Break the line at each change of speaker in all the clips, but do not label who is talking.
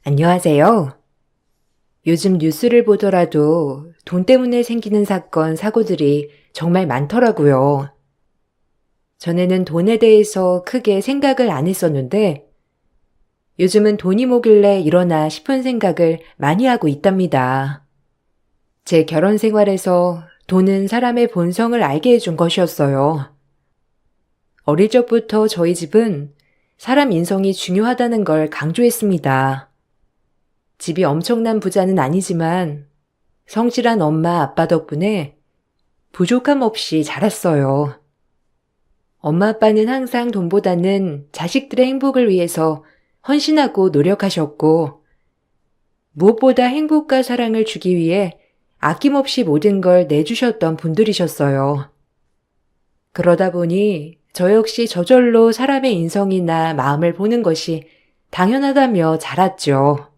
안녕하세요. 요즘 뉴스를 보더라도 돈 때문에 생기는 사건, 사고들이 정말 많더라고요. 전에는 돈에 대해서 크게 생각을 안 했었는데 요즘은 돈이 뭐길래 이러나 싶은 생각을 많이 하고 있답니다. 제 결혼 생활에서 돈은 사람의 본성을 알게 해준 것이었어요. 어릴 적부터 저희 집은 사람 인성이 중요하다는 걸 강조했습니다. 집이 엄청난 부자는 아니지만 성실한 엄마, 아빠 덕분에 부족함 없이 자랐어요. 엄마, 아빠는 항상 돈보다는 자식들의 행복을 위해서 헌신하고 노력하셨고, 무엇보다 행복과 사랑을 주기 위해 아낌없이 모든 걸 내주셨던 분들이셨어요. 그러다 보니 저 역시 저절로 사람의 인성이나 마음을 보는 것이 당연하다며 자랐죠.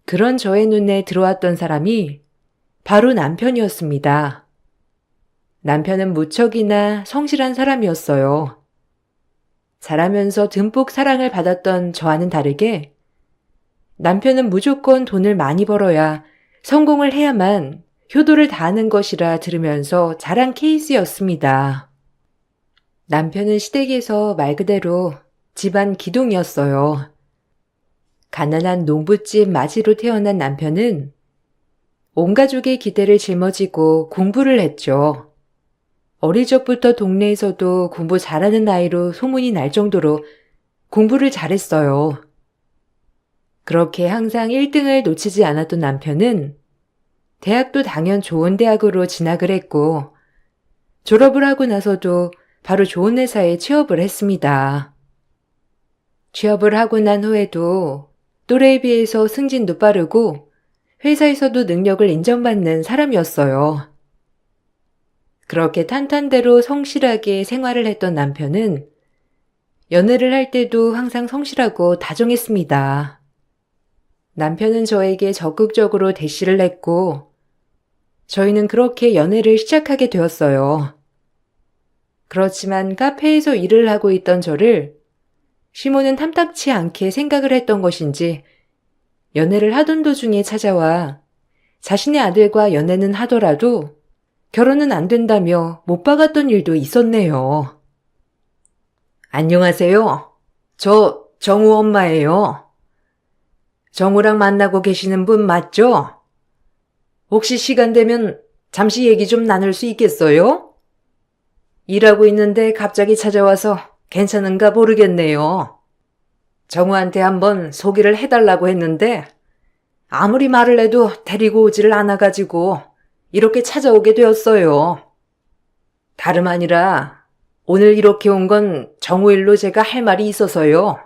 그런 저의 눈에 들어왔던 사람이 바로 남편이었습니다. 남편은 무척이나 성실한 사람이었어요. 자라면서 듬뿍 사랑을 받았던 저와는 다르게 남편은 무조건 돈을 많이 벌어야 성공을 해야만 효도를 다하는 것이라 들으면서 자란 케이스였습니다. 남편은 시댁에서 말 그대로 집안 기둥이었어요. 가난한 농부집 마지로 태어난 남편은 온 가족의 기대를 짊어지고 공부를 했죠. 어릴 적부터 동네에서도 공부 잘하는 아이로 소문이 날 정도로 공부를 잘했어요. 그렇게 항상 1등을 놓치지 않았던 남편은 대학도 당연 좋은 대학으로 진학을 했고 졸업을 하고 나서도 바로 좋은 회사에 취업을 했습니다. 취업을 하고 난 후에도 또래에 비해서 승진도 빠르고 회사에서도 능력을 인정받는 사람이었어요. 그렇게 탄탄대로 성실하게 생활을 했던 남편은 연애를 할 때도 항상 성실하고 다정했습니다. 남편은 저에게 적극적으로 대시를 했고 저희는 그렇게 연애를 시작하게 되었어요. 그렇지만 카페에서 일을 하고 있던 저를 시모는 탐탁치 않게 생각을 했던 것인지 연애를 하던 도중에 찾아와 자신의 아들과 연애는 하더라도 결혼은 안 된다며 못 박았던 일도 있었네요. 안녕하세요. 저 정우 엄마예요. 정우랑 만나고 계시는 분 맞죠? 혹시 시간 되면 잠시 얘기 좀 나눌 수 있겠어요? 일하고 있는데 갑자기 찾아와서 괜찮은가 모르겠네요. 정우한테 한번 소개를 해달라고 했는데 아무리 말을 해도 데리고 오지를 않아가지고 이렇게 찾아오게 되었어요. 다름 아니라 오늘 이렇게 온 건 정우 일로 제가 할 말이 있어서요.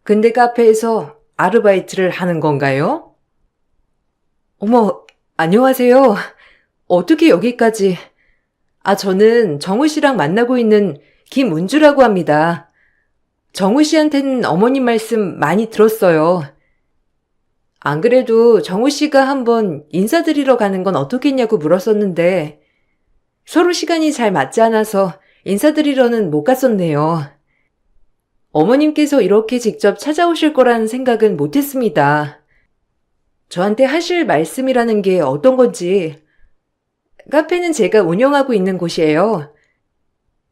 근데 카페에서 아르바이트를 하는 건가요? 어머, 안녕하세요. 어떻게 여기까지? 저는 정우 씨랑 만나고 있는 김은주라고 합니다. 정우 씨한테는 어머님 말씀 많이 들었어요. 안 그래도 정우 씨가 한번 인사드리러 가는 건 어떻겠냐고 물었었는데 서로 시간이 잘 맞지 않아서 인사드리러는 못 갔었네요. 어머님께서 이렇게 직접 찾아오실 거라는 생각은 못 했습니다. 저한테 하실 말씀이라는 게 어떤 건지. 카페는 제가 운영하고 있는 곳이에요.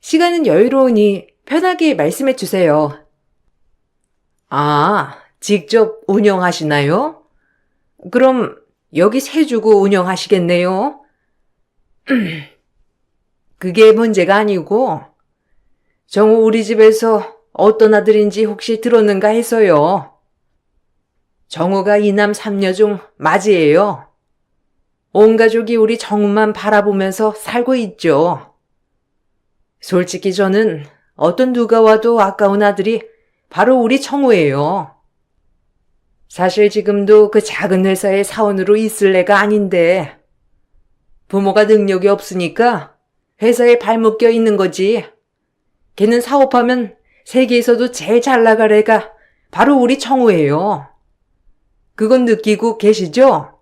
시간은 여유로우니 편하게 말씀해 주세요. 직접 운영하시나요? 그럼 여기 세 주고 운영하시겠네요? 그게 문제가 아니고 정우 우리 집에서 어떤 아들인지 혹시 들었는가 해서요. 정우가 이남 삼녀 중 맞이에요. 온 가족이 우리 정우만 바라보면서 살고 있죠. 솔직히 저는 어떤 누가 와도 아까운 아들이 바로 우리 정우예요. 사실 지금도 그 작은 회사의 사원으로 있을 애가 아닌데 부모가 능력이 없으니까 회사에 발목 껴 있는 거지. 걔는 사업하면 세계에서도 제일 잘 나갈 애가 바로 우리 정우예요. 그건 느끼고 계시죠?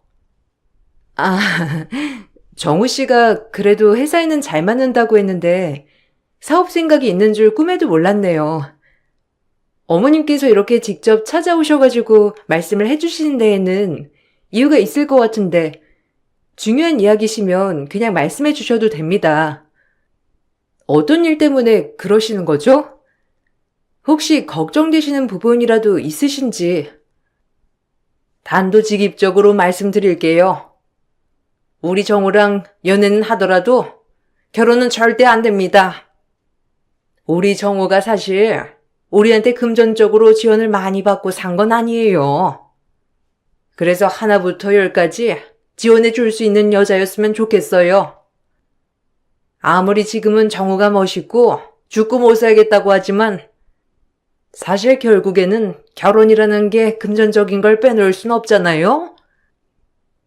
정우 씨가 그래도 회사에는 잘 맞는다고 했는데 사업 생각이 있는 줄 꿈에도 몰랐네요. 어머님께서 이렇게 직접 찾아오셔가지고 말씀을 해주시는 데에는 이유가 있을 것 같은데 중요한 이야기시면 그냥 말씀해 주셔도 됩니다. 어떤 일 때문에 그러시는 거죠? 혹시 걱정되시는 부분이라도 있으신지 단도직입적으로 말씀드릴게요. 우리 정우랑 연애는 하더라도 결혼은 절대 안 됩니다. 우리 정우가 사실 우리한테 금전적으로 지원을 많이 받고 산 건 아니에요. 그래서 하나부터 열까지 지원해 줄 수 있는 여자였으면 좋겠어요. 아무리 지금은 정우가 멋있고 죽고 못 살겠다고 하지만 사실 결국에는 결혼이라는 게 금전적인 걸 빼놓을 순 없잖아요?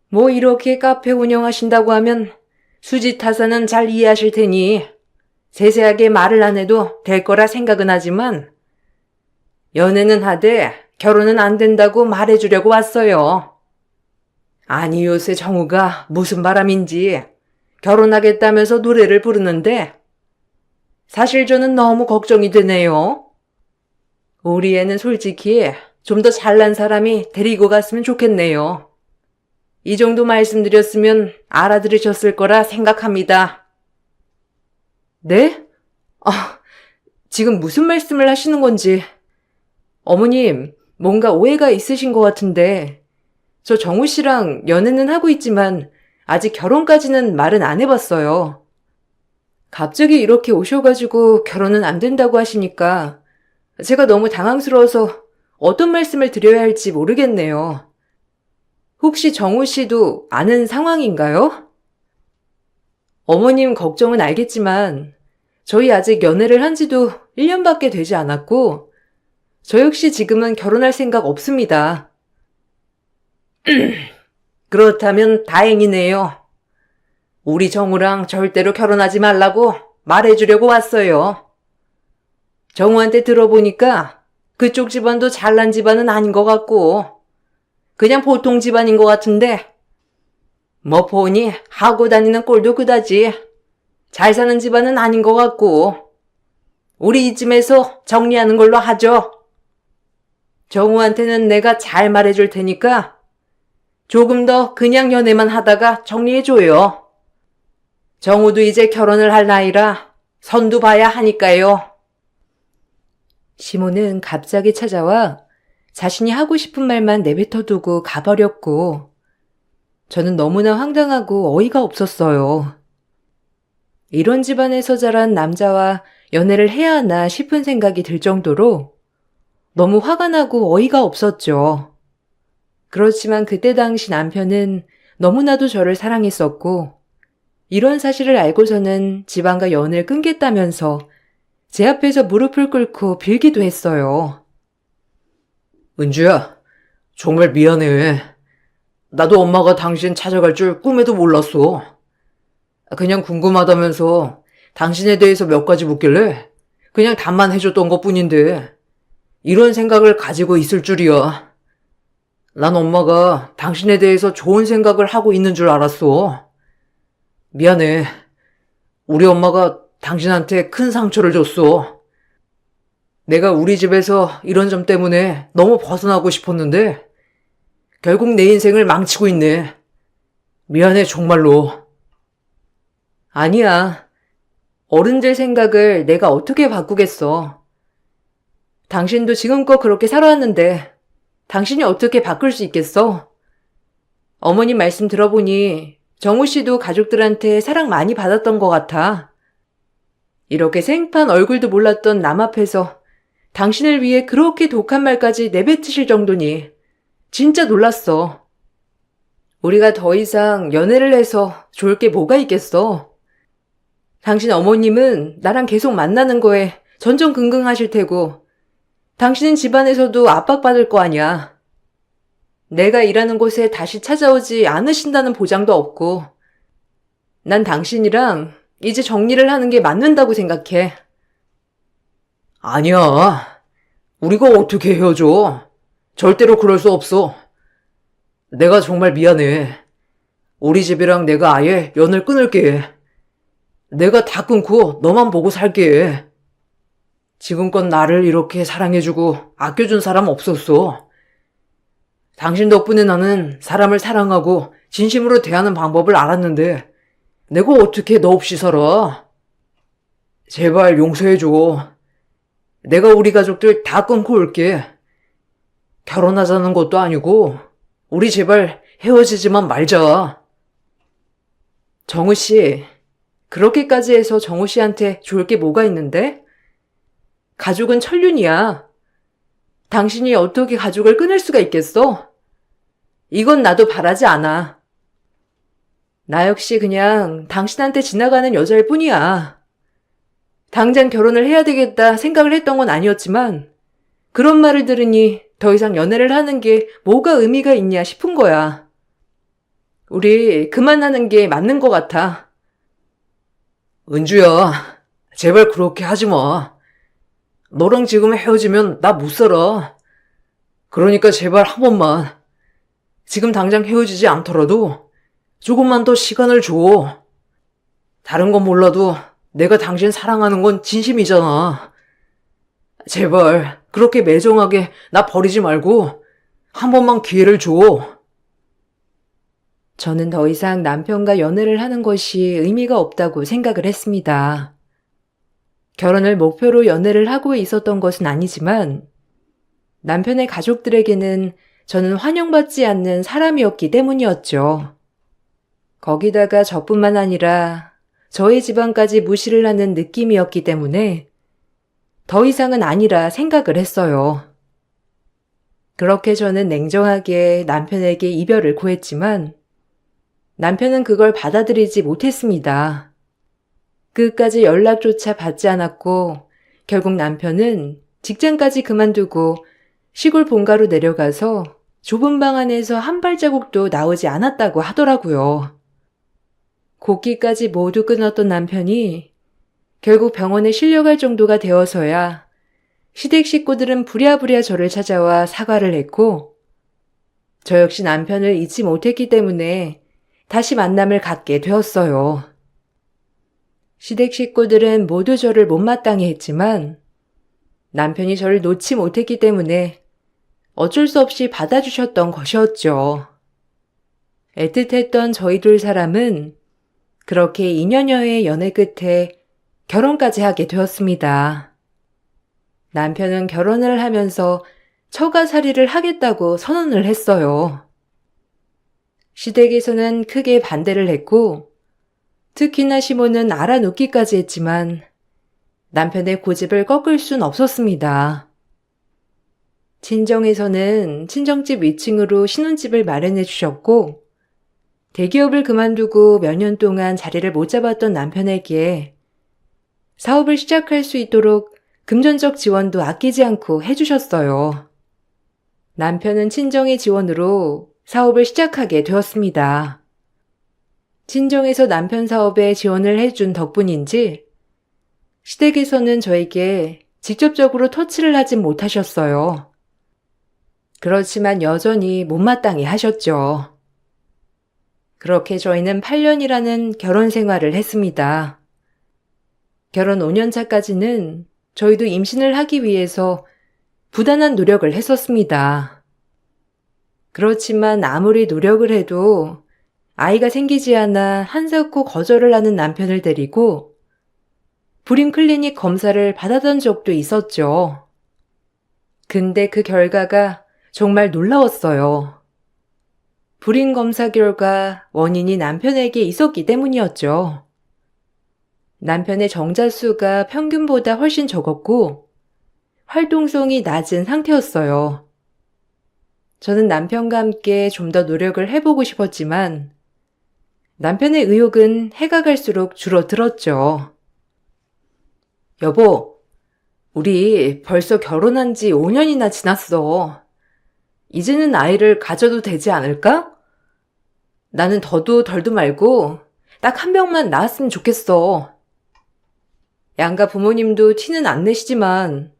뭐 이렇게 카페 운영하신다고 하면 수지타산은 잘 이해하실 테니 세세하게 말을 안 해도 될 거라 생각은 하지만 연애는 하되 결혼은 안 된다고 말해주려고 왔어요. 아니 요새 정우가 무슨 바람인지 결혼하겠다면서 노래를 부르는데 사실 저는 너무 걱정이 되네요. 우리 애는 솔직히 좀 더 잘난 사람이 데리고 갔으면 좋겠네요. 이 정도 말씀드렸으면 알아들으셨을 거라 생각합니다. 네? 지금 무슨 말씀을 하시는 건지. 어머님, 뭔가 오해가 있으신 것 같은데 저 정우 씨랑 연애는 하고 있지만 아직 결혼까지는 말은 안 해봤어요. 갑자기 이렇게 오셔가지고 결혼은 안 된다고 하시니까 제가 너무 당황스러워서 어떤 말씀을 드려야 할지 모르겠네요. 혹시 정우 씨도 아는 상황인가요? 어머님 걱정은 알겠지만 저희 아직 연애를 한 지도 1년밖에 되지 않았고 저 역시 지금은 결혼할 생각 없습니다. 그렇다면 다행이네요. 우리 정우랑 절대로 결혼하지 말라고 말해주려고 왔어요. 정우한테 들어보니까 그쪽 집안도 잘난 집안은 아닌 것 같고 그냥 보통 집안인 것 같은데 뭐 보니 하고 다니는 꼴도 그다지 잘 사는 집안은 아닌 것 같고 우리 이쯤에서 정리하는 걸로 하죠. 정우한테는 내가 잘 말해줄 테니까 조금 더 그냥 연애만 하다가 정리해줘요. 정우도 이제 결혼을 할 나이라 선두 봐야 하니까요. 시모는 갑자기 찾아와 자신이 하고 싶은 말만 내뱉어두고 가버렸고 저는 너무나 황당하고 어이가 없었어요. 이런 집안에서 자란 남자와 연애를 해야 하나 싶은 생각이 들 정도로 너무 화가 나고 어이가 없었죠. 그렇지만 그때 당시 남편은 너무나도 저를 사랑했었고 이런 사실을 알고서는 집안과 연을 끊겠다면서 제 앞에서 무릎을 꿇고 빌기도 했어요.
은주야, 정말 미안해. 나도 엄마가 당신 찾아갈 줄 꿈에도 몰랐어. 그냥 궁금하다면서 당신에 대해서 몇 가지 묻길래 그냥 답만 해줬던 것뿐인데 이런 생각을 가지고 있을 줄이야. 난 엄마가 당신에 대해서 좋은 생각을 하고 있는 줄 알았어. 미안해. 우리 엄마가 당신한테 큰 상처를 줬어. 내가 우리 집에서 이런 점 때문에 너무 벗어나고 싶었는데 결국 내 인생을 망치고 있네. 미안해 정말로.
아니야. 어른들 생각을 내가 어떻게 바꾸겠어. 당신도 지금껏 그렇게 살아왔는데 당신이 어떻게 바꿀 수 있겠어? 어머님 말씀 들어보니 정우 씨도 가족들한테 사랑 많이 받았던 것 같아. 이렇게 생판 얼굴도 몰랐던 남 앞에서 당신을 위해 그렇게 독한 말까지 내뱉으실 정도니 진짜 놀랐어. 우리가 더 이상 연애를 해서 좋을 게 뭐가 있겠어? 당신 어머님은 나랑 계속 만나는 거에 전전긍긍하실 테고 당신은 집안에서도 압박받을 거 아니야. 내가 일하는 곳에 다시 찾아오지 않으신다는 보장도 없고 난 당신이랑 이제 정리를 하는 게 맞는다고 생각해.
아니야. 우리가 어떻게 헤어져? 절대로 그럴 수 없어. 내가 정말 미안해. 우리 집이랑 내가 아예 연을 끊을게. 내가 다 끊고 너만 보고 살게. 지금껏 나를 이렇게 사랑해주고 아껴준 사람 없었어. 당신 덕분에 나는 사람을 사랑하고 진심으로 대하는 방법을 알았는데 내가 어떻게 너 없이 살아? 제발 용서해줘. 내가 우리 가족들 다 끊고 올게. 결혼하자는 것도 아니고 우리 제발 헤어지지만 말자.
정우 씨, 그렇게까지 해서 정우 씨한테 좋을 게 뭐가 있는데? 가족은 천륜이야. 당신이 어떻게 가족을 끊을 수가 있겠어? 이건 나도 바라지 않아. 나 역시 그냥 당신한테 지나가는 여자일 뿐이야. 당장 결혼을 해야 되겠다 생각을 했던 건 아니었지만 그런 말을 들으니 더 이상 연애를 하는 게 뭐가 의미가 있냐 싶은 거야. 우리 그만하는 게 맞는 것 같아.
은주야, 제발 그렇게 하지 마. 너랑 지금 헤어지면 나 못 살아. 그러니까 제발 한 번만. 지금 당장 헤어지지 않더라도 조금만 더 시간을 줘. 다른 건 몰라도 내가 당신 사랑하는 건 진심이잖아. 제발 그렇게 매정하게 나 버리지 말고 한 번만 기회를 줘.
저는 더 이상 남편과 연애를 하는 것이 의미가 없다고 생각을 했습니다. 결혼을 목표로 연애를 하고 있었던 것은 아니지만 남편의 가족들에게는 저는 환영받지 않는 사람이었기 때문이었죠. 거기다가 저뿐만 아니라 저희 집안까지 무시를 하는 느낌이었기 때문에 더 이상은 아니라 생각을 했어요. 그렇게 저는 냉정하게 남편에게 이별을 고했지만 남편은 그걸 받아들이지 못했습니다. 끝까지 연락조차 받지 않았고 결국 남편은 직장까지 그만두고 시골 본가로 내려가서 좁은 방 안에서 한 발자국도 나오지 않았다고 하더라고요. 곡기까지 모두 끊었던 남편이 결국 병원에 실려갈 정도가 되어서야 시댁 식구들은 부랴부랴 저를 찾아와 사과를 했고 저 역시 남편을 잊지 못했기 때문에 다시 만남을 갖게 되었어요. 시댁 식구들은 모두 저를 못마땅해 했지만 남편이 저를 놓지 못했기 때문에 어쩔 수 없이 받아주셨던 것이었죠. 애틋했던 저희 둘 사람은 그렇게 2년여의 연애 끝에 결혼까지 하게 되었습니다. 남편은 결혼을 하면서 처가살이를 하겠다고 선언을 했어요. 시댁에서는 크게 반대를 했고 특히나 시모는 알아놓기까지 했지만 남편의 고집을 꺾을 순 없었습니다. 친정에서는 친정집 위층으로 신혼집을 마련해 주셨고 대기업을 그만두고 몇 년 동안 자리를 못 잡았던 남편에게 사업을 시작할 수 있도록 금전적 지원도 아끼지 않고 해주셨어요. 남편은 친정의 지원으로 사업을 시작하게 되었습니다. 친정에서 남편 사업에 지원을 해준 덕분인지 시댁에서는 저에게 직접적으로 터치를 하진 못하셨어요. 그렇지만 여전히 못마땅해 하셨죠. 그렇게 저희는 8년이라는 결혼 생활을 했습니다. 결혼 5년 차까지는 저희도 임신을 하기 위해서 부단한 노력을 했었습니다. 그렇지만 아무리 노력을 해도 아이가 생기지 않아 한사코 거절을 하는 남편을 데리고 불임 클리닉 검사를 받았던 적도 있었죠. 근데 그 결과가 정말 놀라웠어요. 불임 검사 결과 원인이 남편에게 있었기 때문이었죠. 남편의 정자수가 평균보다 훨씬 적었고 활동성이 낮은 상태였어요. 저는 남편과 함께 좀 더 노력을 해보고 싶었지만 남편의 의욕은 해가 갈수록 줄어들었죠. 여보, 우리 벌써 결혼한 지 5년이나 지났어. 이제는 아이를 가져도 되지 않을까? 나는 더도 덜도 말고 딱 한 명만 낳았으면 좋겠어. 양가 부모님도 티는 안 내시지만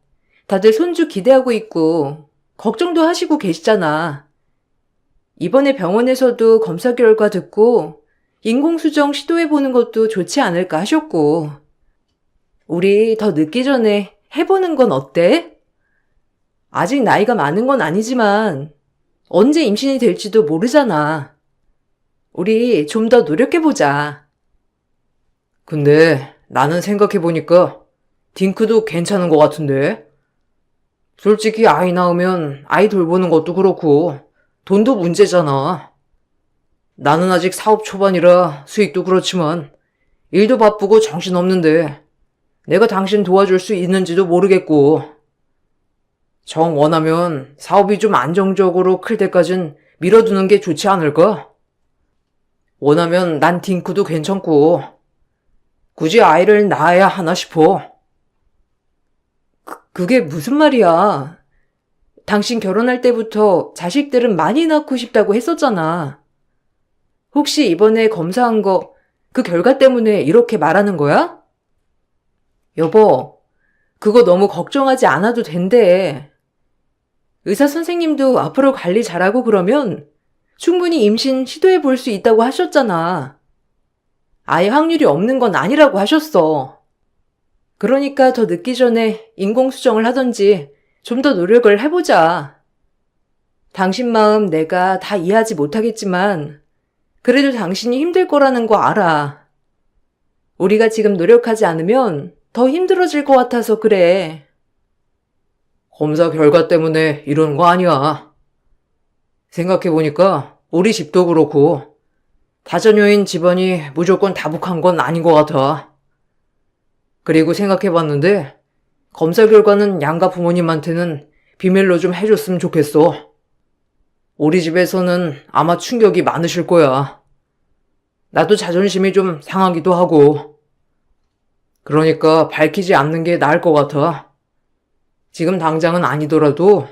다들 손주 기대하고 있고 걱정도 하시고 계시잖아. 이번에 병원에서도 검사 결과 듣고 인공수정 시도해보는 것도 좋지 않을까 하셨고 우리 더 늦기 전에 해보는 건 어때? 아직 나이가 많은 건 아니지만 언제 임신이 될지도 모르잖아. 우리 좀 더 노력해보자.
근데 나는 생각해보니까 딩크도 괜찮은 것 같은데? 솔직히 아이 낳으면 아이 돌보는 것도 그렇고 돈도 문제잖아. 나는 아직 사업 초반이라 수익도 그렇지만 일도 바쁘고 정신없는데 내가 당신 도와줄 수 있는지도 모르겠고 정 원하면 사업이 좀 안정적으로 클 때까진 밀어두는 게 좋지 않을까? 원하면 난 딩크도 괜찮고 굳이 아이를 낳아야 하나 싶어.
그게 무슨 말이야? 당신 결혼할 때부터 자식들은 많이 낳고 싶다고 했었잖아. 혹시 이번에 검사한 거 그 결과 때문에 이렇게 말하는 거야? 여보, 그거 너무 걱정하지 않아도 된대. 의사 선생님도 앞으로 관리 잘하고 그러면 충분히 임신 시도해 볼 수 있다고 하셨잖아. 아예 확률이 없는 건 아니라고 하셨어. 그러니까 더 늦기 전에 인공수정을 하던지 좀 더 노력을 해보자. 당신 마음 내가 다 이해하지 못하겠지만 그래도 당신이 힘들 거라는 거 알아. 우리가 지금 노력하지 않으면 더 힘들어질 것 같아서 그래.
검사 결과 때문에 이러는 거 아니야. 생각해보니까 우리 집도 그렇고 다자녀인 집안이 무조건 다복한 건 아닌 것 같아. 그리고 생각해봤는데 검사 결과는 양가 부모님한테는 비밀로 좀 해줬으면 좋겠어. 우리 집에서는 아마 충격이 많으실 거야. 나도 자존심이 좀 상하기도 하고. 그러니까 밝히지 않는 게 나을 것 같아. 지금 당장은 아니더라도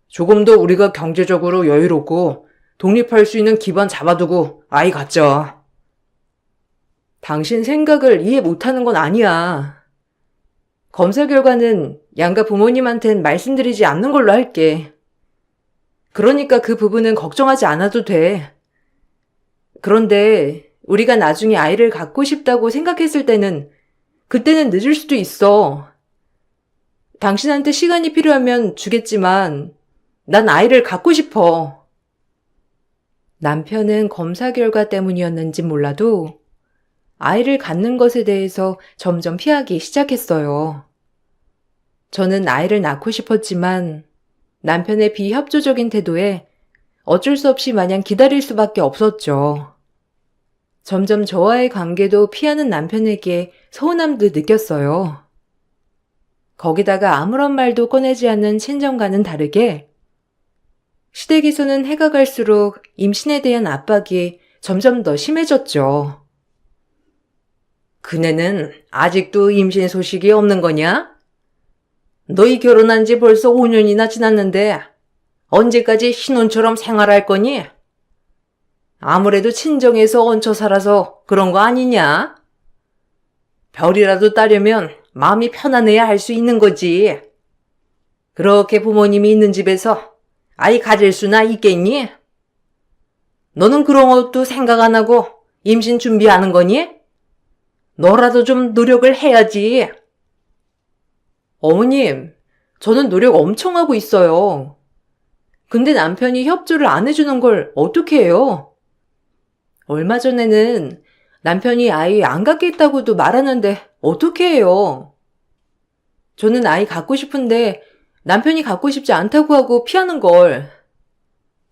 조금 더 우리가 경제적으로 여유롭고 독립할 수 있는 기반 잡아두고 아이 갖자.
당신 생각을 이해 못하는 건 아니야. 검사 결과는 양가 부모님한텐 말씀드리지 않는 걸로 할게. 그러니까 그 부분은 걱정하지 않아도 돼. 그런데 우리가 나중에 아이를 갖고 싶다고 생각했을 때는 그때는 늦을 수도 있어. 당신한테 시간이 필요하면 주겠지만 난 아이를 갖고 싶어. 남편은 검사 결과 때문이었는지 몰라도 아이를 갖는 것에 대해서 점점 피하기 시작했어요. 저는 아이를 낳고 싶었지만 남편의 비협조적인 태도에 어쩔 수 없이 마냥 기다릴 수밖에 없었죠. 점점 저와의 관계도 피하는 남편에게 서운함도 느꼈어요. 거기다가 아무런 말도 꺼내지 않는 친정과는 다르게 시댁에서는 해가 갈수록 임신에 대한 압박이 점점 더 심해졌죠. 그네는 아직도 임신 소식이 없는 거냐? 너희 결혼한 지 벌써 5년이나 지났는데 언제까지 신혼처럼 생활할 거니? 아무래도 친정에서 얹혀 살아서 그런 거 아니냐? 별이라도 따려면 마음이 편안해야 할 수 있는 거지. 그렇게 부모님이 있는 집에서 아이 가질 수나 있겠니? 너는 그런 것도 생각 안 하고 임신 준비하는 거니? 너라도 좀 노력을 해야지. 어머님, 저는 노력 엄청 하고 있어요. 근데 남편이 협조를 안 해주는 걸 어떻게 해요? 얼마 전에는 남편이 아이 안 갖겠다고도 말하는데 어떻게 해요? 저는 아이 갖고 싶은데 남편이 갖고 싶지 않다고 하고 피하는 걸.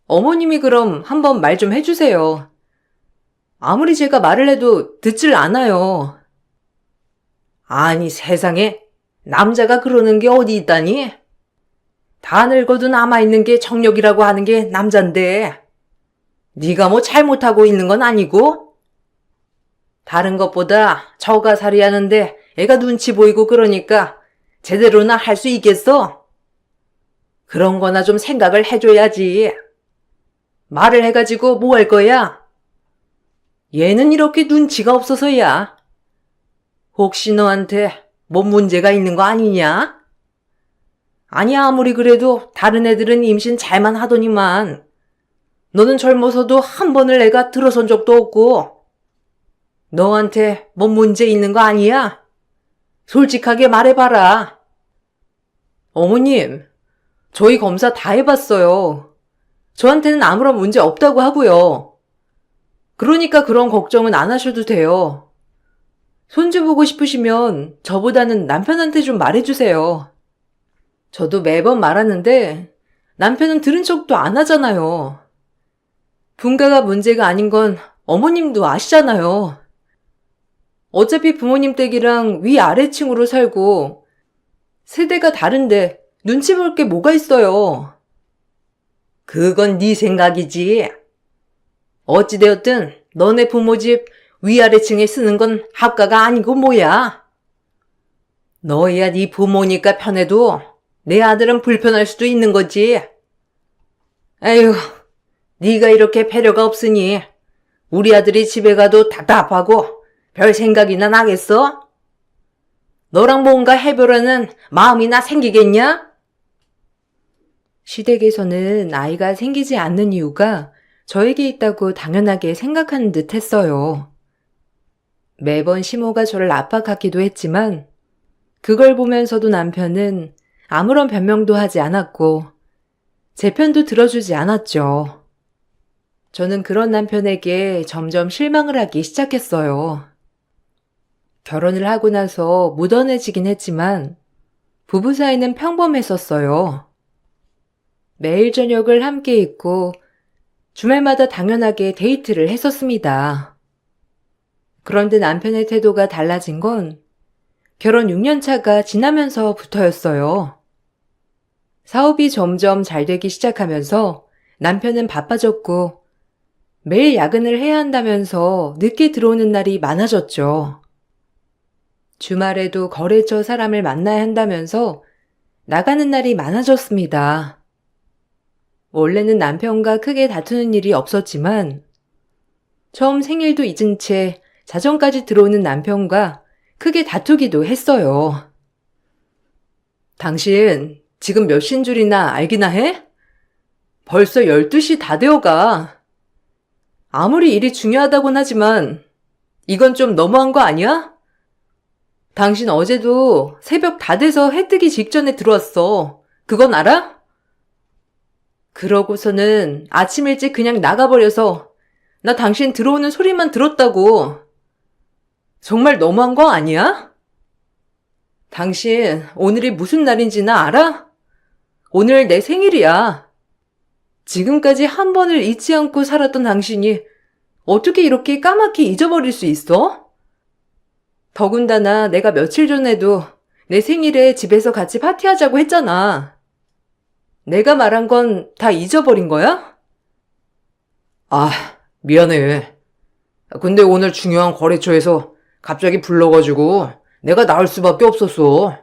어머님이 그럼 한번 말 좀 해주세요. 아무리 제가 말을 해도 듣질 않아요. 아니 세상에 남자가 그러는 게 어디 있다니? 다 늙어도 남아있는 게 정력이라고 하는 게 남잔데 네가 뭐 잘못하고 있는 건 아니고? 다른 것보다 처가살이 하는데 애가 눈치 보이고 그러니까 제대로나 할 수 있겠어? 그런 거나 좀 생각을 해줘야지. 말을 해가지고 뭐 할 거야? 얘는 이렇게 눈치가 없어서야. 혹시 너한테 뭔 문제가 있는 거 아니냐? 아니야, 아무리 그래도 다른 애들은 임신 잘만 하더니만 너는 젊어서도 한 번을 애가 들어선 적도 없고 너한테 뭔 문제 있는 거 아니야? 솔직하게 말해봐라. 어머님, 저희 검사 다 해봤어요. 저한테는 아무런 문제 없다고 하고요. 그러니까 그런 걱정은 안 하셔도 돼요. 손주 보고 싶으시면 저보다는 남편한테 좀 말해주세요. 저도 매번 말하는데 남편은 들은 척도 안 하잖아요. 분가가 문제가 아닌 건 어머님도 아시잖아요. 어차피 부모님 댁이랑 위아래층으로 살고 세대가 다른데 눈치 볼 게 뭐가 있어요. 그건 네 생각이지. 어찌되었든 너네 부모 집 위아래층에 쓰는 건 합가가 아니고 뭐야. 너야 네 부모니까 편해도 내 아들은 불편할 수도 있는 거지. 에휴, 네가 이렇게 배려가 없으니 우리 아들이 집에 가도 답답하고 별 생각이나 나겠어? 너랑 뭔가 해보려는 마음이나 생기겠냐? 시댁에서는 아이가 생기지 않는 이유가 저에게 있다고 당연하게 생각하는 듯 했어요. 매번 시모가 저를 압박하기도 했지만 그걸 보면서도 남편은 아무런 변명도 하지 않았고 제 편도 들어주지 않았죠. 저는 그런 남편에게 점점 실망을 하기 시작했어요. 결혼을 하고 나서 무던해지긴 했지만 부부 사이는 평범했었어요. 매일 저녁을 함께 있고 주말마다 당연하게 데이트를 했었습니다. 그런데 남편의 태도가 달라진 건 결혼 6년 차가 지나면서부터였어요. 사업이 점점 잘 되기 시작하면서 남편은 바빠졌고 매일 야근을 해야 한다면서 늦게 들어오는 날이 많아졌죠. 주말에도 거래처 사람을 만나야 한다면서 나가는 날이 많아졌습니다. 원래는 남편과 크게 다투는 일이 없었지만 처음 생일도 잊은 채 자정까지 들어오는 남편과 크게 다투기도 했어요. 당신 지금 몇 시인 줄이나 알기나 해? 벌써 12시 다 되어가. 아무리 일이 중요하다곤 하지만 이건 좀 너무한 거 아니야? 당신 어제도 새벽 다 돼서 해 뜨기 직전에 들어왔어. 그건 알아? 그러고서는 아침 일찍 그냥 나가버려서 나 당신 들어오는 소리만 들었다고. 정말 너무한 거 아니야? 당신 오늘이 무슨 날인지나 알아? 오늘 내 생일이야. 지금까지 한 번을 잊지 않고 살았던 당신이 어떻게 이렇게 까맣게 잊어버릴 수 있어? 더군다나 내가 며칠 전에도 내 생일에 집에서 같이 파티하자고 했잖아. 내가 말한 건 다 잊어버린 거야?
아, 미안해. 근데 오늘 중요한 거래처에서 갑자기 불러가지고 내가 나올 수밖에 없었어.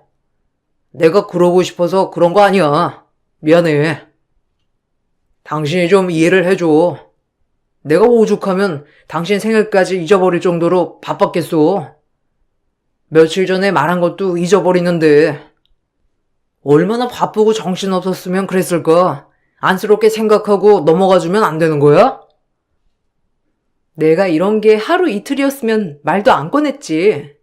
내가 그러고 싶어서 그런 거 아니야. 미안해. 당신이 좀 이해를 해줘. 내가 오죽하면 당신 생일까지 잊어버릴 정도로 바빴겠어. 며칠 전에 말한 것도 잊어버리는데 얼마나 바쁘고 정신없었으면 그랬을까? 안쓰럽게 생각하고 넘어가주면 안 되는 거야?
내가 이런 게 하루 이틀이었으면 말도 안 꺼냈지.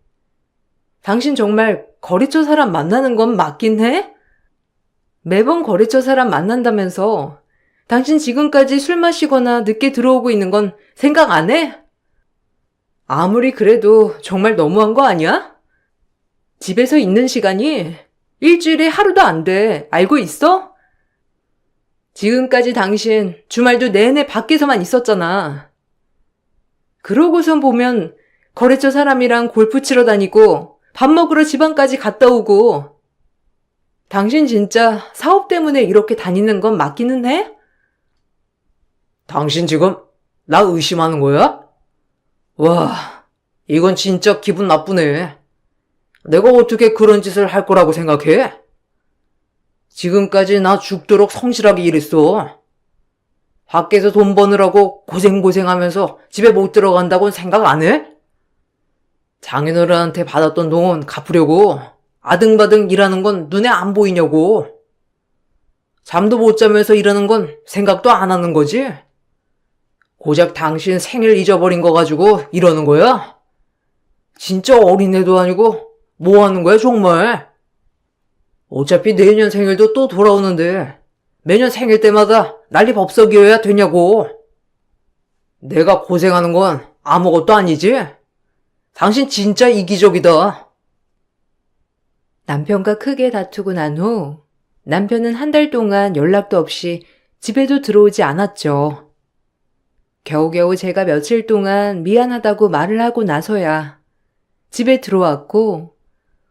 당신 정말 거래처 사람 만나는 건 맞긴 해? 매번 거래처 사람 만난다면서 당신 지금까지 술 마시거나 늦게 들어오고 있는 건 생각 안 해? 아무리 그래도 정말 너무한 거 아니야? 집에서 있는 시간이 일주일에 하루도 안 돼. 알고 있어? 지금까지 당신 주말도 내내 밖에서만 있었잖아. 그러고선 보면 거래처 사람이랑 골프 치러 다니고 밥 먹으러 지방까지 갔다 오고. 당신 진짜 사업 때문에 이렇게 다니는 건 맞기는 해?
당신 지금 나 의심하는 거야? 와, 이건 진짜 기분 나쁘네. 내가 어떻게 그런 짓을 할 거라고 생각해? 지금까지 나 죽도록 성실하게 일했어. 밖에서 돈 버느라고 고생하면서 집에 못 들어간다고는 생각 안 해? 장인어른한테 받았던 돈 갚으려고 아등바등 일하는 건 눈에 안 보이냐고. 잠도 못 자면서 일하는 건 생각도 안 하는 거지? 고작 당신 생일 잊어버린 거 가지고 이러는 거야? 진짜 어린애도 아니고 뭐 하는 거야 정말? 어차피 내년 생일도 또 돌아오는데 매년 생일 때마다 난리법석이어야 되냐고. 내가 고생하는 건 아무것도 아니지? 당신 진짜 이기적이다.
남편과 크게 다투고 난 후 남편은 한 달 동안 연락도 없이 집에도 들어오지 않았죠. 겨우겨우 제가 며칠 동안 미안하다고 말을 하고 나서야 집에 들어왔고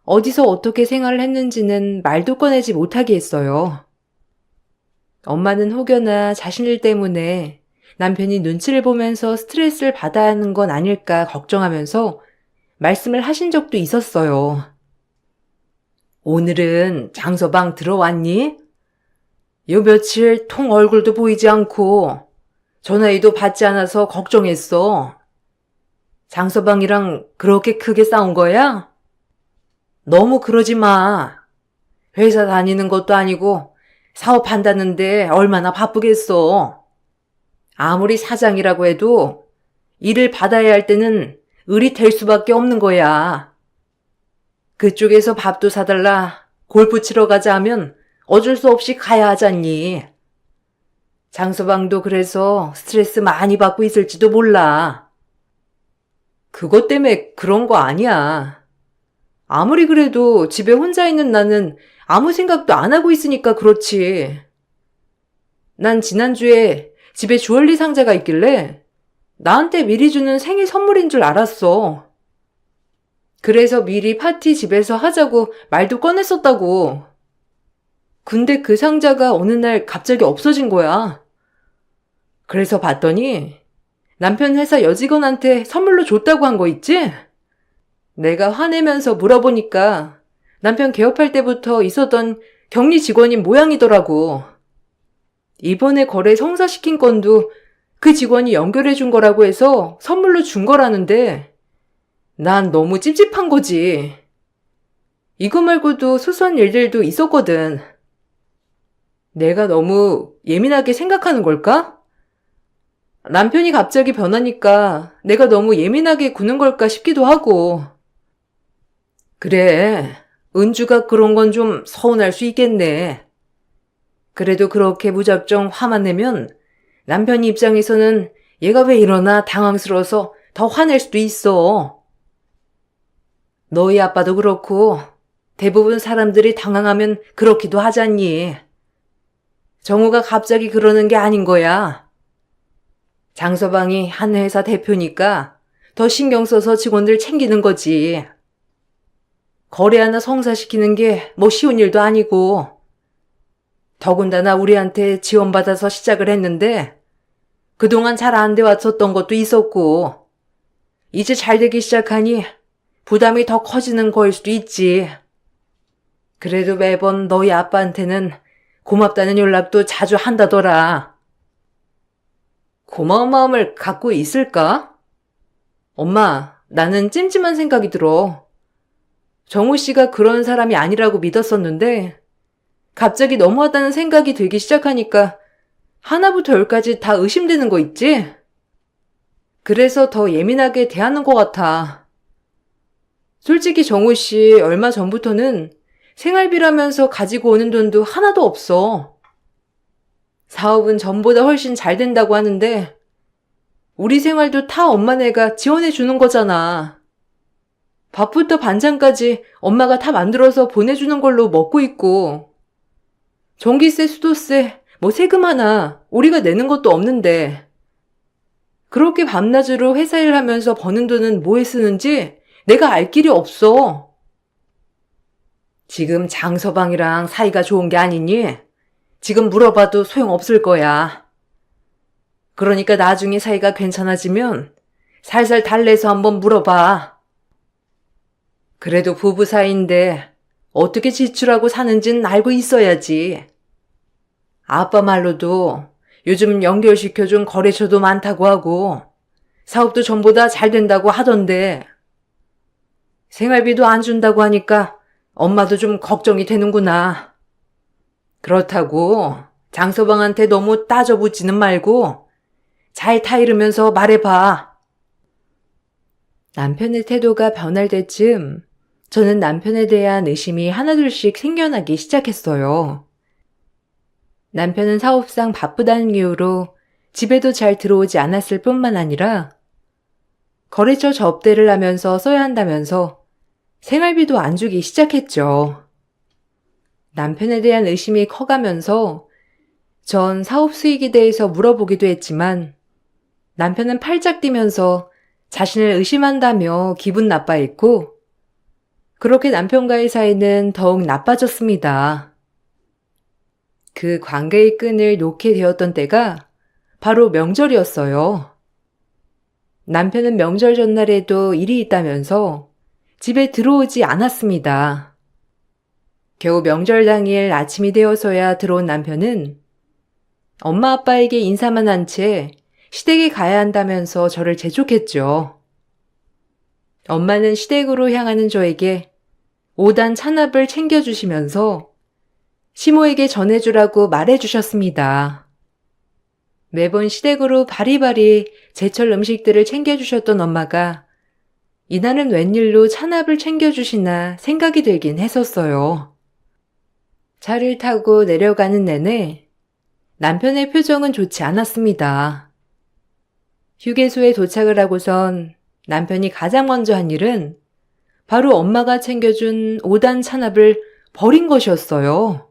어디서 어떻게 생활을 했는지는 말도 꺼내지 못하게 했어요. 엄마는 혹여나 자신 일 때문에 남편이 눈치를 보면서 스트레스를 받아야 하는 건 아닐까 걱정하면서 말씀을 하신 적도 있었어요. 오늘은 장서방 들어왔니? 요 며칠 통 얼굴도 보이지 않고 전화기도 받지 않아서 걱정했어. 장서방이랑 그렇게 크게 싸운 거야? 너무 그러지 마. 회사 다니는 것도 아니고 사업한다는데 얼마나 바쁘겠어. 아무리 사장이라고 해도 일을 받아야 할 때는 을이 될 수밖에 없는 거야. 그쪽에서 밥도 사달라, 골프 치러 가자 하면 어쩔 수 없이 가야 하잖니. 장서방도 그래서 스트레스 많이 받고 있을지도 몰라. 그것 때문에 그런 거 아니야. 아무리 그래도 집에 혼자 있는 나는 아무 생각도 안 하고 있으니까 그렇지. 난 지난주에 집에 주얼리 상자가 있길래 나한테 미리 주는 생일 선물인 줄 알았어. 그래서 미리 파티 집에서 하자고 말도 꺼냈었다고. 근데 그 상자가 어느 날 갑자기 없어진 거야. 그래서 봤더니 남편 회사 여직원한테 선물로 줬다고 한 거 있지? 내가 화내면서 물어보니까 남편 개업할 때부터 있었던 격리 직원인 모양이더라고. 이번에 거래 성사시킨 건도 그 직원이 연결해 준 거라고 해서 선물로 준 거라는데 난 너무 찝찝한 거지. 이거 말고도 소소한 일들도 있었거든. 내가 너무 예민하게 생각하는 걸까? 남편이 갑자기 변하니까 내가 너무 예민하게 구는 걸까 싶기도 하고. 그래, 은주가 그런 건 좀 서운할 수 있겠네. 그래도 그렇게 무작정 화만 내면 남편 입장에서는 얘가 왜 이러나 당황스러워서 더 화낼 수도 있어. 너희 아빠도 그렇고 대부분 사람들이 당황하면 그렇기도 하잖니. 정우가 갑자기 그러는 게 아닌 거야. 장서방이 한 회사 대표니까 더 신경 써서 직원들 챙기는 거지. 거래 하나 성사시키는 게 뭐 쉬운 일도 아니고. 더군다나 우리한테 지원받아서 시작을 했는데 그동안 잘 안 돼 왔었던 것도 있었고 이제 잘 되기 시작하니 부담이 더 커지는 거일 수도 있지. 그래도 매번 너희 아빠한테는 고맙다는 연락도 자주 한다더라. 고마운 마음을 갖고 있을까? 엄마, 나는 찜찜한 생각이 들어. 정우 씨가 그런 사람이 아니라고 믿었었는데 갑자기 너무하다는 생각이 들기 시작하니까 하나부터 열까지 다 의심되는 거 있지? 그래서 더 예민하게 대하는 것 같아. 솔직히 정우 씨 얼마 전부터는 생활비라면서 가지고 오는 돈도 하나도 없어. 사업은 전보다 훨씬 잘 된다고 하는데 우리 생활도 다 엄마네가 지원해 주는 거잖아. 밥부터 반찬까지 엄마가 다 만들어서 보내주는 걸로 먹고 있고 전기세, 수도세, 뭐 세금 하나 우리가 내는 것도 없는데 그렇게 밤낮으로 회사 일 하면서 버는 돈은 뭐에 쓰는지 내가 알 길이 없어. 지금 장서방이랑 사이가 좋은 게 아니니? 지금 물어봐도 소용없을 거야. 그러니까 나중에 사이가 괜찮아지면 살살 달래서 한번 물어봐. 그래도 부부 사이인데 어떻게 지출하고 사는진 알고 있어야지. 아빠 말로도 요즘 연결시켜준 거래처도 많다고 하고 사업도 전보다 잘 된다고 하던데 생활비도 안 준다고 하니까 엄마도 좀 걱정이 되는구나. 그렇다고 장서방한테 너무 따져붙지는 말고 잘 타이르면서 말해봐. 남편의 태도가 변할 때쯤 저는 남편에 대한 의심이 하나둘씩 생겨나기 시작했어요. 남편은 사업상 바쁘다는 이유로 집에도 잘 들어오지 않았을 뿐만 아니라 거래처 접대를 하면서 써야 한다면서 생활비도 안 주기 시작했죠. 남편에 대한 의심이 커가면서 전 사업 수익에 대해서 물어보기도 했지만 남편은 팔짝 뛰면서 자신을 의심한다며 기분 나빠했고 그렇게 남편과의 사이는 더욱 나빠졌습니다. 그 관계의 끈을 놓게 되었던 때가 바로 명절이었어요. 남편은 명절 전날에도 일이 있다면서 집에 들어오지 않았습니다. 겨우 명절 당일 아침이 되어서야 들어온 남편은 엄마 아빠에게 인사만 한 채 시댁에 가야 한다면서 저를 재촉했죠. 엄마는 시댁으로 향하는 저에게 5단 찬압을 챙겨주시면서 시모에게 전해주라고 말해주셨습니다. 매번 시댁으로 바리바리 제철 음식들을 챙겨주셨던 엄마가 이날은 웬일로 찬압을 챙겨주시나 생각이 들긴 했었어요. 차를 타고 내려가는 내내 남편의 표정은 좋지 않았습니다. 휴게소에 도착을 하고선 남편이 가장 먼저 한 일은 바로 엄마가 챙겨준 5단 찬압을 버린 것이었어요.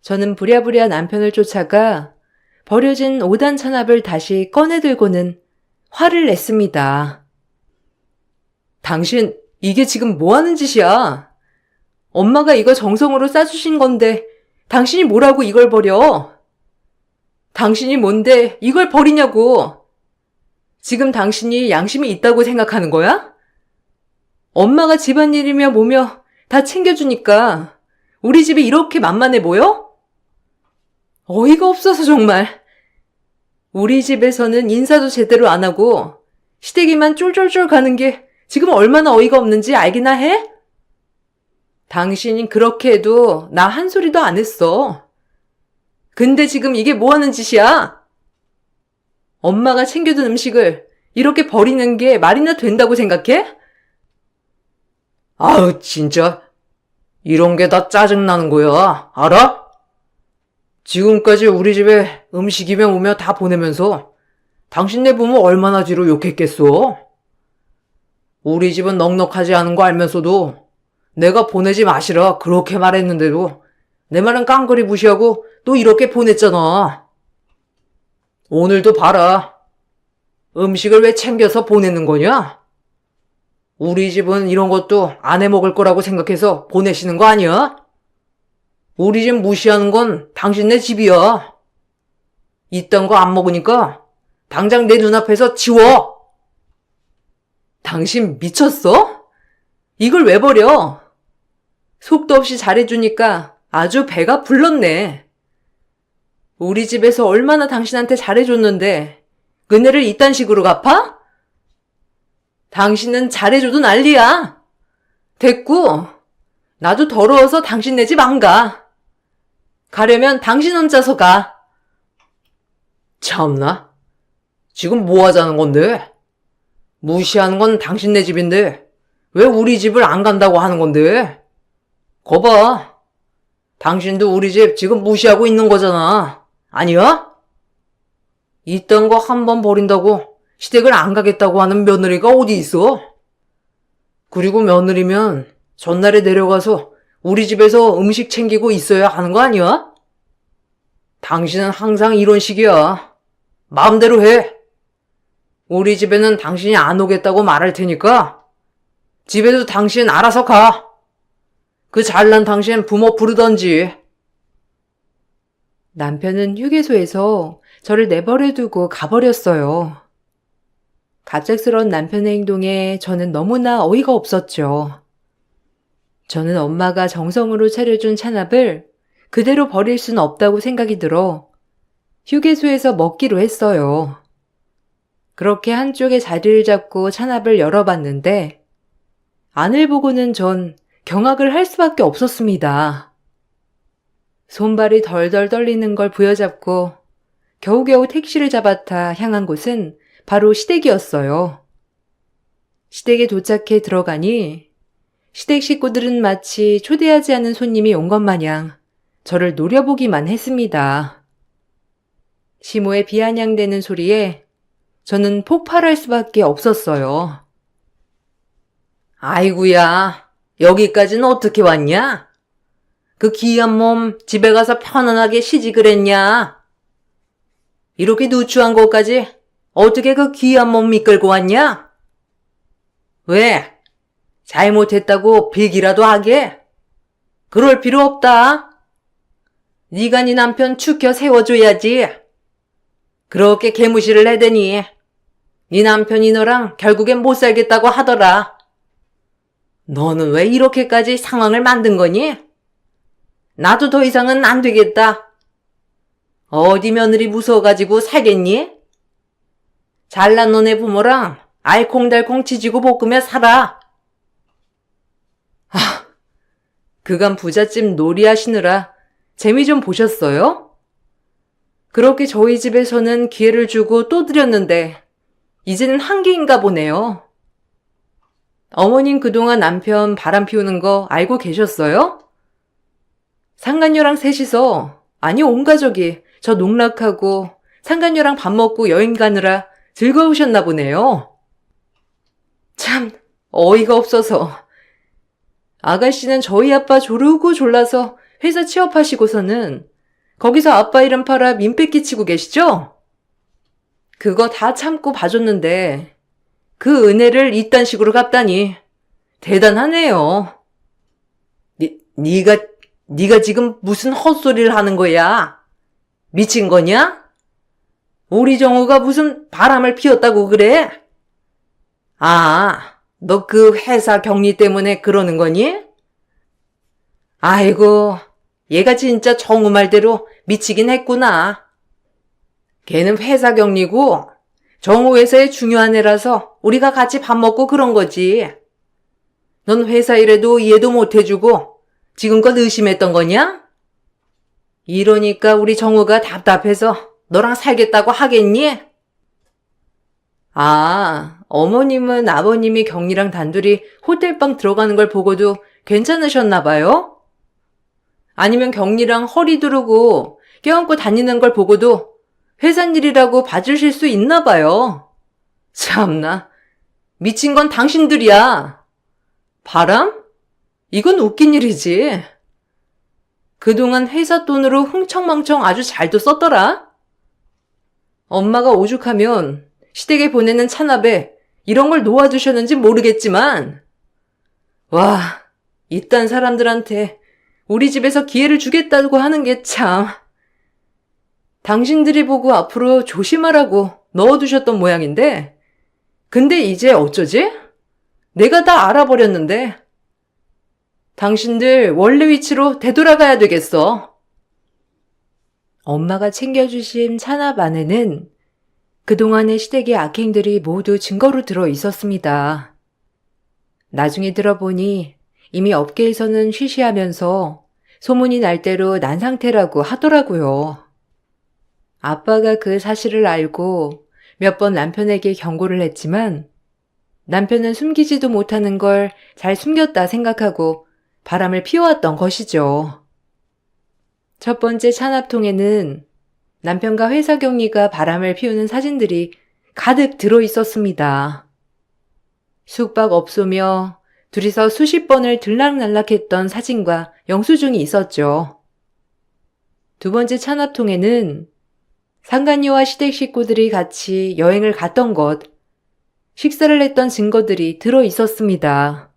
저는 부랴부랴 남편을 쫓아가 버려진 5단 찬압을 다시 꺼내들고는 화를 냈습니다.
당신, 이게 지금 뭐 하는 짓이야? 엄마가 이거 정성으로 싸주신 건데 당신이 뭐라고 이걸 버려? 당신이 뭔데 이걸 버리냐고? 지금 당신이 양심이 있다고 생각하는 거야? 엄마가 집안일이며 뭐며 다 챙겨주니까 우리 집이 이렇게 만만해 보여? 어이가 없어서 정말. 우리 집에서는 인사도 제대로 안 하고 시댁이만 쫄쫄쫄 가는 게 지금 얼마나 어이가 없는지 알기나 해? 당신이 그렇게 해도 나 한 소리도 안 했어. 근데 지금 이게 뭐 하는 짓이야? 엄마가 챙겨둔 음식을 이렇게 버리는 게 말이나 된다고 생각해? 아우, 진짜. 이런 게 다 짜증나는 거야. 알아? 지금까지 우리 집에 음식이며 뭐며 다 보내면서 당신네 부모 얼마나 뒤로 욕했겠어? 우리 집은 넉넉하지 않은 거 알면서도 내가 보내지 마시라 그렇게 말했는데도 내 말은 깡그리 무시하고 또 이렇게 보냈잖아. 오늘도 봐라. 음식을 왜 챙겨서 보내는 거냐? 우리 집은 이런 것도 안 해먹을 거라고 생각해서 보내시는 거 아니야? 우리 집 무시하는 건 당신네 집이야. 이딴 거 안 먹으니까 당장 내 눈앞에서 치워. 당신 미쳤어? 이걸 왜 버려? 속도 없이 잘해주니까 아주 배가 불렀네. 우리 집에서 얼마나 당신한테 잘해줬는데 은혜를 이딴 식으로 갚아? 당신은 잘해줘도 난리야. 됐고, 나도 더러워서 당신네 집 안 가. 가려면 당신 혼자서 가. 참나. 지금 뭐 하자는 건데? 무시하는 건 당신네 집인데 왜 우리 집을 안 간다고 하는 건데? 거봐. 당신도 우리 집 지금 무시하고 있는 거잖아. 아니야? 이딴 거 한 번 버린다고 시댁을 안 가겠다고 하는 며느리가 어디 있어? 그리고 며느리면 전날에 내려가서 우리 집에서 음식 챙기고 있어야 하는 거 아니야? 당신은 항상 이런 식이야. 마음대로 해. 우리 집에는 당신이 안 오겠다고 말할 테니까 집에도 당신 알아서 가. 그 잘난 당신 부모 부르던지.
남편은 휴게소에서 저를 내버려두고 가버렸어요. 갑작스러운 남편의 행동에 저는 너무나 어이가 없었죠. 저는 엄마가 정성으로 차려준 찬압을 그대로 버릴 수는 없다고 생각이 들어 휴게소에서 먹기로 했어요. 그렇게 한쪽에 자리를 잡고 찬압을 열어봤는데 안을 보고는 전 경악을 할 수밖에 없었습니다. 손발이 덜덜 떨리는 걸 부여잡고 겨우겨우 택시를 잡았다 향한 곳은 바로 시댁이었어요. 시댁에 도착해 들어가니 시댁 식구들은 마치 초대하지 않은 손님이 온 것 마냥 저를 노려보기만 했습니다. 시모의 비아냥대는 소리에 저는 폭발할 수밖에 없었어요. 아이고야, 여기까지는 어떻게 왔냐? 그 귀한 몸 집에 가서 편안하게 쉬지 그랬냐? 이렇게 누추한 곳까지 어떻게 그 귀한 몸 이끌고 왔냐? 왜? 잘못했다고 빌기라도 하게? 그럴 필요 없다. 네가 네 남편 추켜 세워줘야지. 그렇게 개무시를 해대니 네 남편이 너랑 결국엔 못 살겠다고 하더라. 너는 왜 이렇게까지 상황을 만든 거니? 나도 더 이상은 안 되겠다. 어디 며느리 무서워가지고 살겠니? 잘난 너네 부모랑 알콩달콩 지지고 볶으며 살아. 그간 부잣집 놀이하시느라 재미 좀 보셨어요? 그렇게 저희 집에서는 기회를 주고 또 드렸는데 이제는 한계인가 보네요. 어머님 그동안 남편 바람 피우는 거 알고 계셨어요? 상간녀랑 셋이서, 아니 온 가족이 저 농락하고 상간녀랑 밥 먹고 여행 가느라 즐거우셨나 보네요. 참 어이가 없어서. 아가씨는 저희 아빠 조르고 졸라서 회사 취업하시고서는 거기서 아빠 이름 팔아 민폐 끼치고 계시죠? 그거 다 참고 봐줬는데 그 은혜를 이딴 식으로 갚다니 대단하네요. 네가 지금 무슨 헛소리를 하는 거야? 미친 거냐? 우리 정우가 무슨 바람을 피웠다고 그래? 아, 너 그 회사 격리 때문에 그러는 거니? 아이고, 얘가 진짜 정우 말대로 미치긴 했구나. 걔는 회사 격리고 정우 회사의 중요한 애라서 우리가 같이 밥 먹고 그런 거지. 넌 회사 일에도 이해도 못 해주고 지금껏 의심했던 거냐? 이러니까 우리 정우가 답답해서 너랑 살겠다고 하겠니? 아, 어머님은 아버님이 경리랑 단둘이 호텔방 들어가는 걸 보고도 괜찮으셨나 봐요? 아니면 경리랑 허리 두르고 껴안고 다니는 걸 보고도 회사 일이라고 봐주실 수 있나 봐요. 참나, 미친 건 당신들이야. 바람? 이건 웃긴 일이지. 그동안 회사 돈으로 흥청망청 아주 잘도 썼더라. 엄마가 오죽하면 시댁에 보내는 찬압에 이런 걸 놓아주셨는지 모르겠지만, 와, 이딴 사람들한테 우리 집에서 기회를 주겠다고 하는 게 참. 당신들이 보고 앞으로 조심하라고 넣어두셨던 모양인데, 근데 이제 어쩌지? 내가 다 알아버렸는데, 당신들 원래 위치로 되돌아가야 되겠어. 엄마가 챙겨주신 찬압 안에는 그동안의 시댁의 악행들이 모두 증거로 들어 있었습니다. 나중에 들어보니 이미 업계에서는 쉬쉬하면서 소문이 날 대로 난 상태라고 하더라고요. 아빠가 그 사실을 알고 몇 번 남편에게 경고를 했지만 남편은 숨기지도 못하는 걸 잘 숨겼다 생각하고 바람을 피워왔던 것이죠. 첫 번째 찬압통에는 남편과 회사 격리가 바람을 피우는 사진들이 가득 들어 있었습니다. 숙박업소며 둘이서 수십 번을 들락날락했던 사진과 영수증이 있었죠. 두 번째 찬압통에는 상간녀와 시댁 식구들이 같이 여행을 갔던 것, 식사를 했던 증거들이 들어 있었습니다.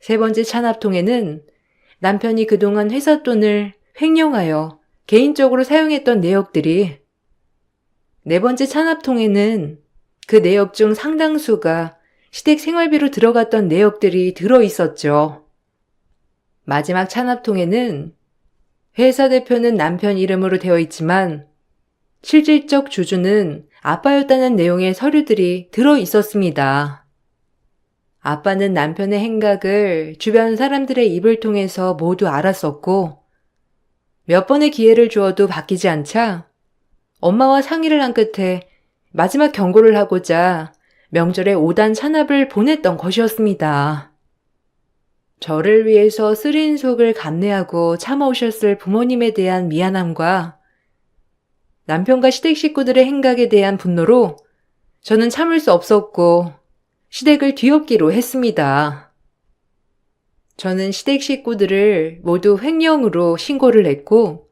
세 번째 찬압통에는 남편이 그동안 회사 돈을 횡령하여 개인적으로 사용했던 내역들이, 네 번째 찬압통에는 그 내역 중 상당수가 시댁 생활비로 들어갔던 내역들이 들어 있었죠. 마지막 찬압통에는 회사 대표는 남편 이름으로 되어 있지만 실질적 주주는 아빠였다는 내용의 서류들이 들어 있었습니다. 아빠는 남편의 행각을 주변 사람들의 입을 통해서 모두 알았었고 몇 번의 기회를 주어도 바뀌지 않자 엄마와 상의를 한 끝에 마지막 경고를 하고자 명절에 5단 찬압을 보냈던 것이었습니다. 저를 위해서 쓰린 속을 감내하고 참아오셨을 부모님에 대한 미안함과 남편과 시댁 식구들의 행각에 대한 분노로 저는 참을 수 없었고 시댁을 뒤엎기로 했습니다. 저는 시댁 식구들을 모두 횡령으로 신고를 했고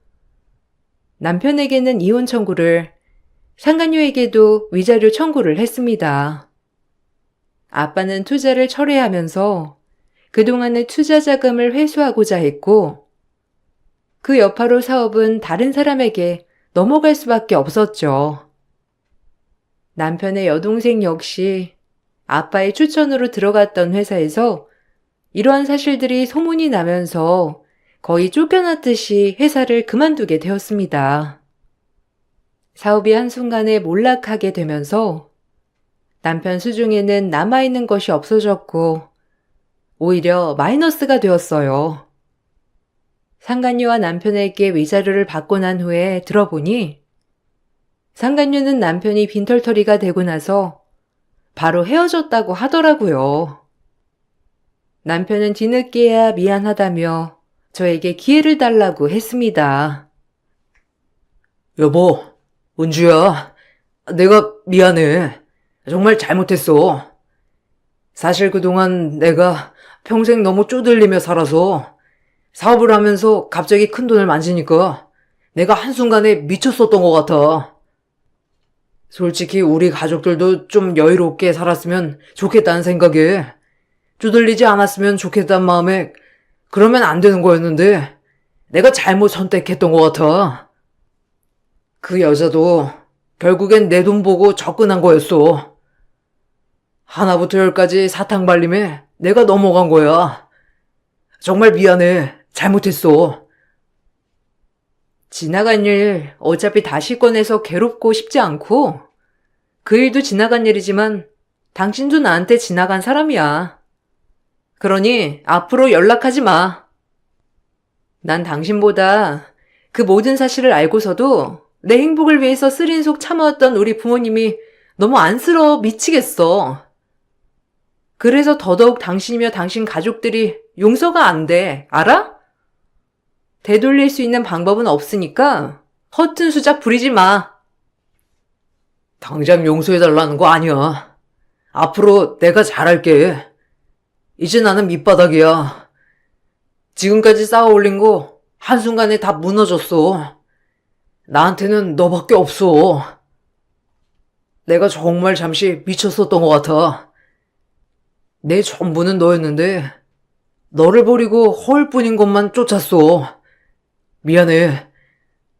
남편에게는 이혼 청구를, 상간녀에게도 위자료 청구를 했습니다. 아빠는 투자를 철회하면서 그동안의 투자 자금을 회수하고자 했고 그 여파로 사업은 다른 사람에게 넘어갈 수밖에 없었죠. 남편의 여동생 역시 아빠의 추천으로 들어갔던 회사에서 이러한 사실들이 소문이 나면서 거의 쫓겨났듯이 회사를 그만두게 되었습니다. 사업이 한순간에 몰락하게 되면서 남편 수중에는 남아있는 것이 없어졌고 오히려 마이너스가 되었어요. 상간녀와 남편에게 위자료를 받고 난 후에 들어보니 상간녀는 남편이 빈털터리가 되고 나서 바로 헤어졌다고 하더라고요. 남편은 뒤늦게야 미안하다며 저에게 기회를 달라고 했습니다.
여보, 은주야, 내가 미안해. 정말 잘못했어. 사실 그동안 내가 평생 너무 쪼들리며 살아서 사업을 하면서 갑자기 큰 돈을 만지니까 내가 한순간에 미쳤었던 것 같아. 솔직히 우리 가족들도 좀 여유롭게 살았으면 좋겠다는 생각에 쪼들리지 않았으면 좋겠다는 마음에 그러면 안 되는 거였는데 내가 잘못 선택했던 것 같아. 그 여자도 결국엔 내 돈 보고 접근한 거였어. 하나부터 열까지 사탕 발림에 내가 넘어간 거야. 정말 미안해. 잘못했어.
지나간 일 어차피 다시 꺼내서 괴롭고 싶지 않고 그 일도 지나간 일이지만 당신도 나한테 지나간 사람이야. 그러니 앞으로 연락하지 마. 난 당신보다 그 모든 사실을 알고서도 내 행복을 위해서 쓰린 속 참아왔던 우리 부모님이 너무 안쓰러워 미치겠어. 그래서 더더욱 당신이며 당신 가족들이 용서가 안 돼. 알아? 되돌릴 수 있는 방법은 없으니까 허튼 수작 부리지 마.
당장 용서해달라는 거 아니야. 앞으로 내가 잘할게. 이제 나는 밑바닥이야. 지금까지 쌓아올린 거 한순간에 다 무너졌어. 나한테는 너밖에 없어. 내가 정말 잠시 미쳤었던 것 같아. 내 전부는 너였는데 너를 버리고 허울뿐인 것만 쫓았어. 미안해.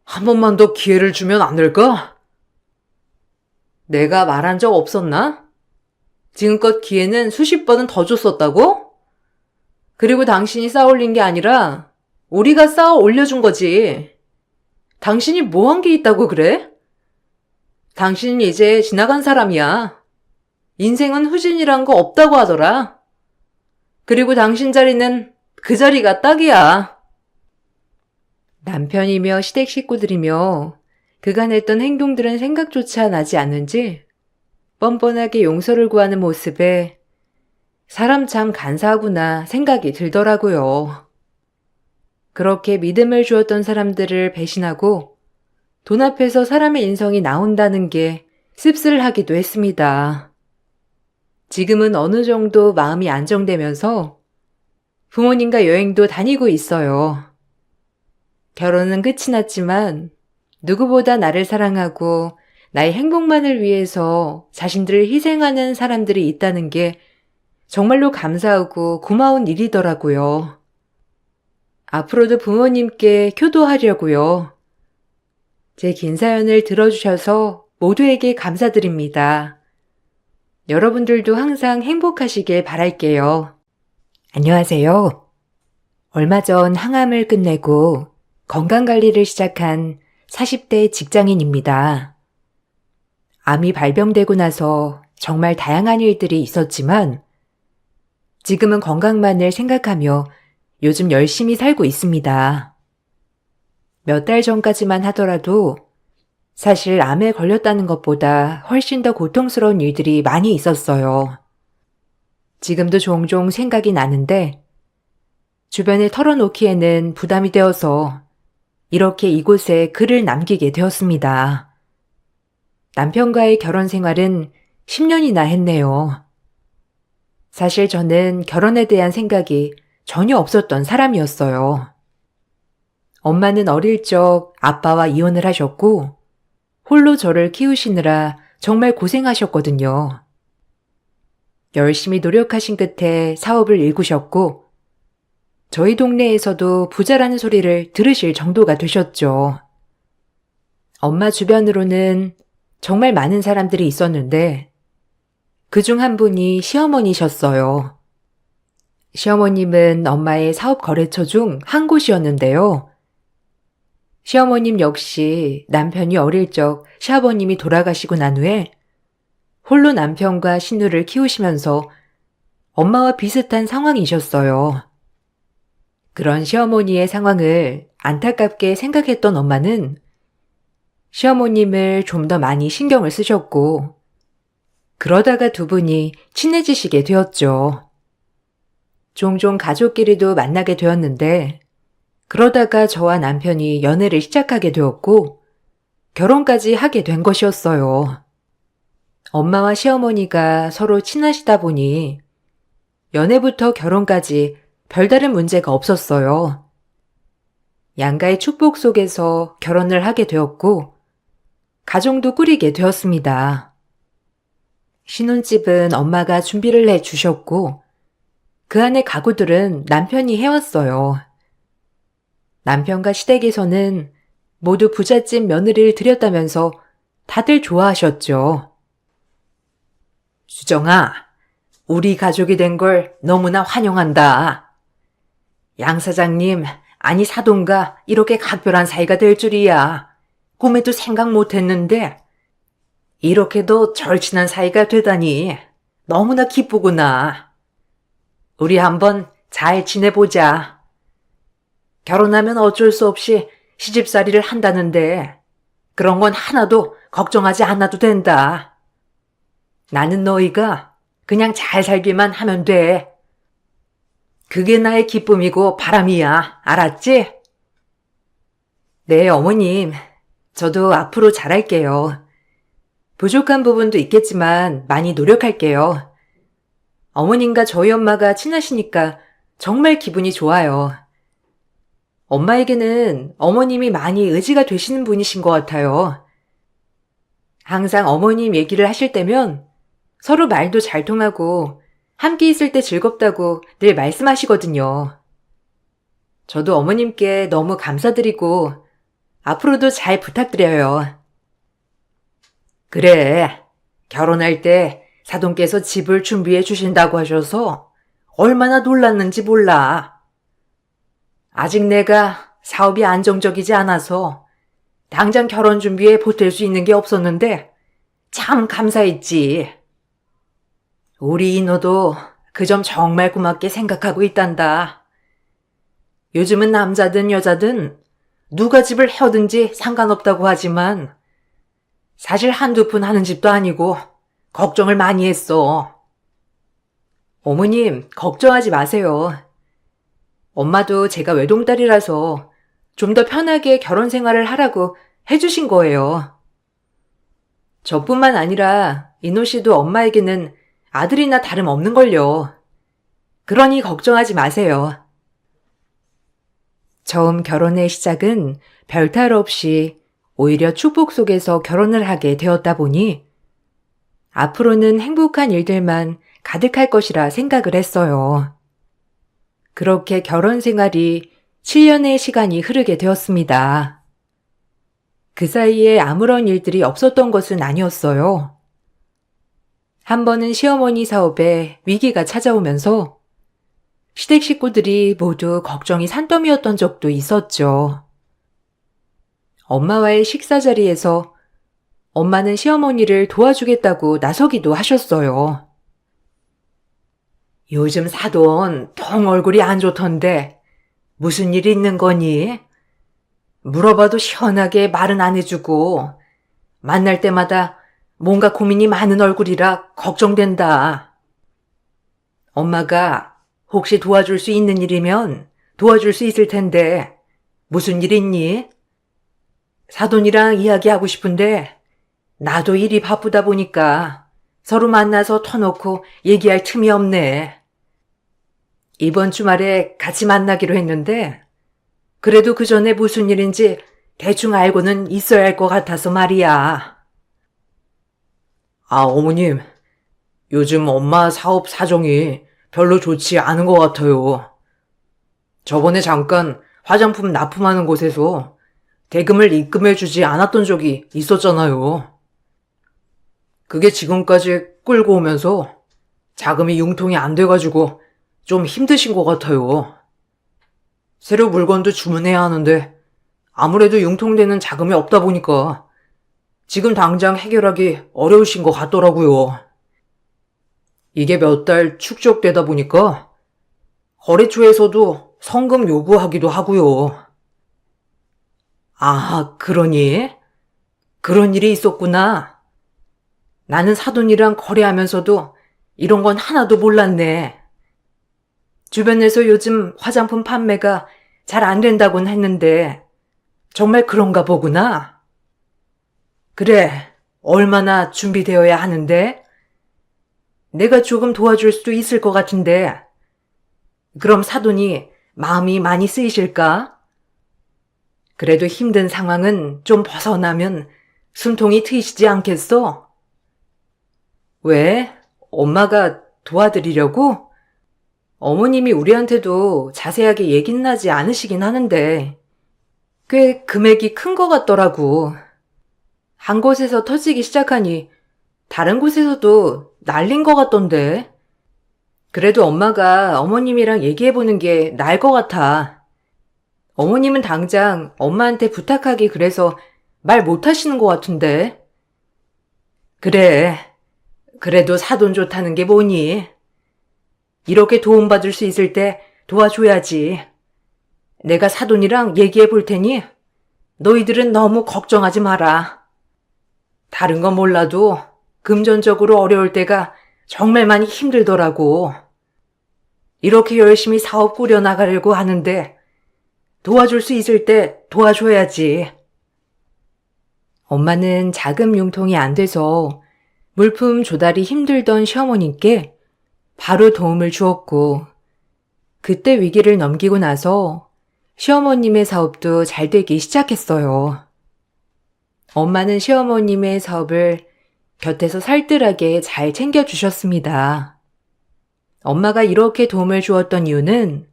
한 번만 더 기회를 주면 안 될까?
내가 말한 적 없었나? 지금껏 기회는 수십 번은 더 줬었다고? 그리고 당신이 쌓아올린 게 아니라 우리가 쌓아 올려준 거지. 당신이 뭐 한 게 있다고 그래? 당신은 이제 지나간 사람이야. 인생은 후진이란 거 없다고 하더라. 그리고 당신 자리는 그 자리가 딱이야. 남편이며 시댁 식구들이며 그간 했던 행동들은 생각조차 나지 않는지 뻔뻔하게 용서를 구하는 모습에 사람 참 간사하구나 생각이 들더라고요. 그렇게 믿음을 주었던 사람들을 배신하고 돈 앞에서 사람의 인성이 나온다는 게 씁쓸하기도 했습니다. 지금은 어느 정도 마음이 안정되면서 부모님과 여행도 다니고 있어요. 결혼은 끝이 났지만 누구보다 나를 사랑하고 나의 행복만을 위해서 자신들을 희생하는 사람들이 있다는 게 정말로 감사하고 고마운 일이더라고요. 앞으로도 부모님께 효도하려고요. 제 긴 사연을 들어주셔서 모두에게 감사드립니다. 여러분들도 항상 행복하시길 바랄게요. 안녕하세요. 얼마 전 항암을 끝내고 건강관리를 시작한 40대 직장인입니다. 암이 발병되고 나서 정말 다양한 일들이 있었지만 지금은 건강만을 생각하며 요즘 열심히 살고 있습니다. 몇 달 전까지만 하더라도 사실 암에 걸렸다는 것보다 훨씬 더 고통스러운 일들이 많이 있었어요. 지금도 종종 생각이 나는데 주변에 털어놓기에는 부담이 되어서 이렇게 이곳에 글을 남기게 되었습니다. 남편과의 결혼 생활은 10년이나 했네요. 사실 저는 결혼에 대한 생각이 전혀 없었던 사람이었어요. 엄마는 어릴 적 아빠와 이혼을 하셨고 홀로 저를 키우시느라 정말 고생하셨거든요. 열심히 노력하신 끝에 사업을 일구셨고 저희 동네에서도 부자라는 소리를 들으실 정도가 되셨죠. 엄마 주변으로는 정말 많은 사람들이 있었는데 그중 한 분이 시어머니셨어요. 시어머님은 엄마의 사업 거래처 중 한 곳이었는데요. 시어머님 역시 남편이 어릴 적 시아버님이 돌아가시고 난 후에 홀로 남편과 신우를 키우시면서 엄마와 비슷한 상황이셨어요. 그런 시어머니의 상황을 안타깝게 생각했던 엄마는 시어머님을 좀 더 많이 신경을 쓰셨고 그러다가 두 분이 친해지시게 되었죠. 종종 가족끼리도 만나게 되었는데 그러다가 저와 남편이 연애를 시작하게 되었고 결혼까지 하게 된 것이었어요. 엄마와 시어머니가 서로 친하시다 보니 연애부터 결혼까지 별다른 문제가 없었어요. 양가의 축복 속에서 결혼을 하게 되었고 가정도 꾸리게 되었습니다. 신혼집은 엄마가 준비를 해 주셨고 그 안에 가구들은 남편이 해왔어요. 남편과 시댁에서는 모두 부잣집 며느리를 들였다면서 다들 좋아하셨죠. 수정아, 우리 가족이 된 걸 너무나 환영한다. 양 사장님, 아니 사돈과 이렇게 각별한 사이가 될 줄이야. 꿈에도 생각 못했는데 이렇게도 절친한 사이가 되다니 너무나 기쁘구나. 우리 한번 잘 지내보자. 결혼하면 어쩔 수 없이 시집살이를 한다는데 그런 건 하나도 걱정하지 않아도 된다. 나는 너희가 그냥 잘 살기만 하면 돼. 그게 나의 기쁨이고 바람이야. 알았지? 네, 어머님. 저도 앞으로 잘할게요. 부족한 부분도 있겠지만 많이 노력할게요. 어머님과 저희 엄마가 친하시니까 정말 기분이 좋아요. 엄마에게는 어머님이 많이 의지가 되시는 분이신 것 같아요. 항상 어머님 얘기를 하실 때면 서로 말도 잘 통하고 함께 있을 때 즐겁다고 늘 말씀하시거든요. 저도 어머님께 너무 감사드리고 앞으로도 잘 부탁드려요. 그래, 결혼할 때 사돈께서 집을 준비해 주신다고 하셔서 얼마나 놀랐는지 몰라. 아직 내가 사업이 안정적이지 않아서 당장 결혼 준비에 보탤 수 있는 게 없었는데 참 감사했지. 우리 인호도 그 점 정말 고맙게 생각하고 있단다. 요즘은 남자든 여자든 누가 집을 해오든지 상관없다고 하지만 사실 한두 푼 하는 집도 아니고 걱정을 많이 했어. 어머님, 걱정하지 마세요. 엄마도 제가 외동딸이라서 좀 더 편하게 결혼 생활을 하라고 해주신 거예요. 저뿐만 아니라 인호 씨도 엄마에게는 아들이나 다름없는걸요. 그러니 걱정하지 마세요. 처음 결혼의 시작은 별탈 없이 오히려 축복 속에서 결혼을 하게 되었다 보니 앞으로는 행복한 일들만 가득할 것이라 생각을 했어요. 그렇게 결혼 생활이 7년의 시간이 흐르게 되었습니다. 그 사이에 아무런 일들이 없었던 것은 아니었어요. 한 번은 시어머니 사업에 위기가 찾아오면서 시댁 식구들이 모두 걱정이 산더미였던 적도 있었죠. 엄마와의 식사 자리에서 엄마는 시어머니를 도와주겠다고 나서기도 하셨어요. 요즘 사돈 통 얼굴이 안 좋던데 무슨 일 있는 거니? 물어봐도 시원하게 말은 안 해주고 만날 때마다 뭔가 고민이 많은 얼굴이라 걱정된다. 엄마가 혹시 도와줄 수 있는 일이면 도와줄 수 있을 텐데 무슨 일 있니? 사돈이랑 이야기하고 싶은데 나도 일이 바쁘다 보니까 서로 만나서 터놓고 얘기할 틈이 없네. 이번 주말에 같이 만나기로 했는데 그래도 그 전에 무슨 일인지 대충 알고는 있어야 할 것 같아서 말이야.
아, 어머님, 요즘 엄마 사업 사정이 별로 좋지 않은 것 같아요. 저번에 잠깐 화장품 납품하는 곳에서 대금을 입금해주지 않았던 적이 있었잖아요. 그게 지금까지 끌고 오면서 자금이 융통이 안 돼가지고 좀 힘드신 것 같아요. 새로 물건도 주문해야 하는데 아무래도 융통되는 자금이 없다 보니까 지금 당장 해결하기 어려우신 것 같더라고요. 이게 몇 달 축적되다 보니까 거래처에서도 성금 요구하기도 하고요.
아, 그러니? 그런 일이 있었구나. 나는 사돈이랑 거래하면서도 이런 건 하나도 몰랐네. 주변에서 요즘 화장품 판매가 잘 안 된다곤 했는데 정말 그런가 보구나. 그래, 얼마나 준비되어야 하는데? 내가 조금 도와줄 수도 있을 것 같은데 그럼 사돈이 마음이 많이 쓰이실까? 그래도 힘든 상황은 좀 벗어나면 숨통이 트이시지 않겠어? 왜? 엄마가 도와드리려고? 어머님이 우리한테도 자세하게 얘기는 하지 않으시긴 하는데 꽤 금액이 큰 것 같더라고. 한 곳에서 터지기 시작하니 다른 곳에서도 날린 것 같던데. 그래도 엄마가 어머님이랑 얘기해보는 게 나을 것 같아. 어머님은 당장 엄마한테 부탁하기 그래서 말 못하시는 것 같은데. 그래. 그래도 사돈 좋다는 게 뭐니? 이렇게 도움받을 수 있을 때 도와줘야지. 내가 사돈이랑 얘기해 볼 테니 너희들은 너무 걱정하지 마라. 다른 건 몰라도 금전적으로 어려울 때가 정말 많이 힘들더라고. 이렇게 열심히 사업 꾸려나가려고 하는데 도와줄 수 있을 때 도와줘야지. 엄마는 자금 융통이 안 돼서 물품 조달이 힘들던 시어머님께 바로 도움을 주었고 그때 위기를 넘기고 나서 시어머님의 사업도 잘 되기 시작했어요. 엄마는 시어머님의 사업을 곁에서 살뜰하게 잘 챙겨주셨습니다. 엄마가 이렇게 도움을 주었던 이유는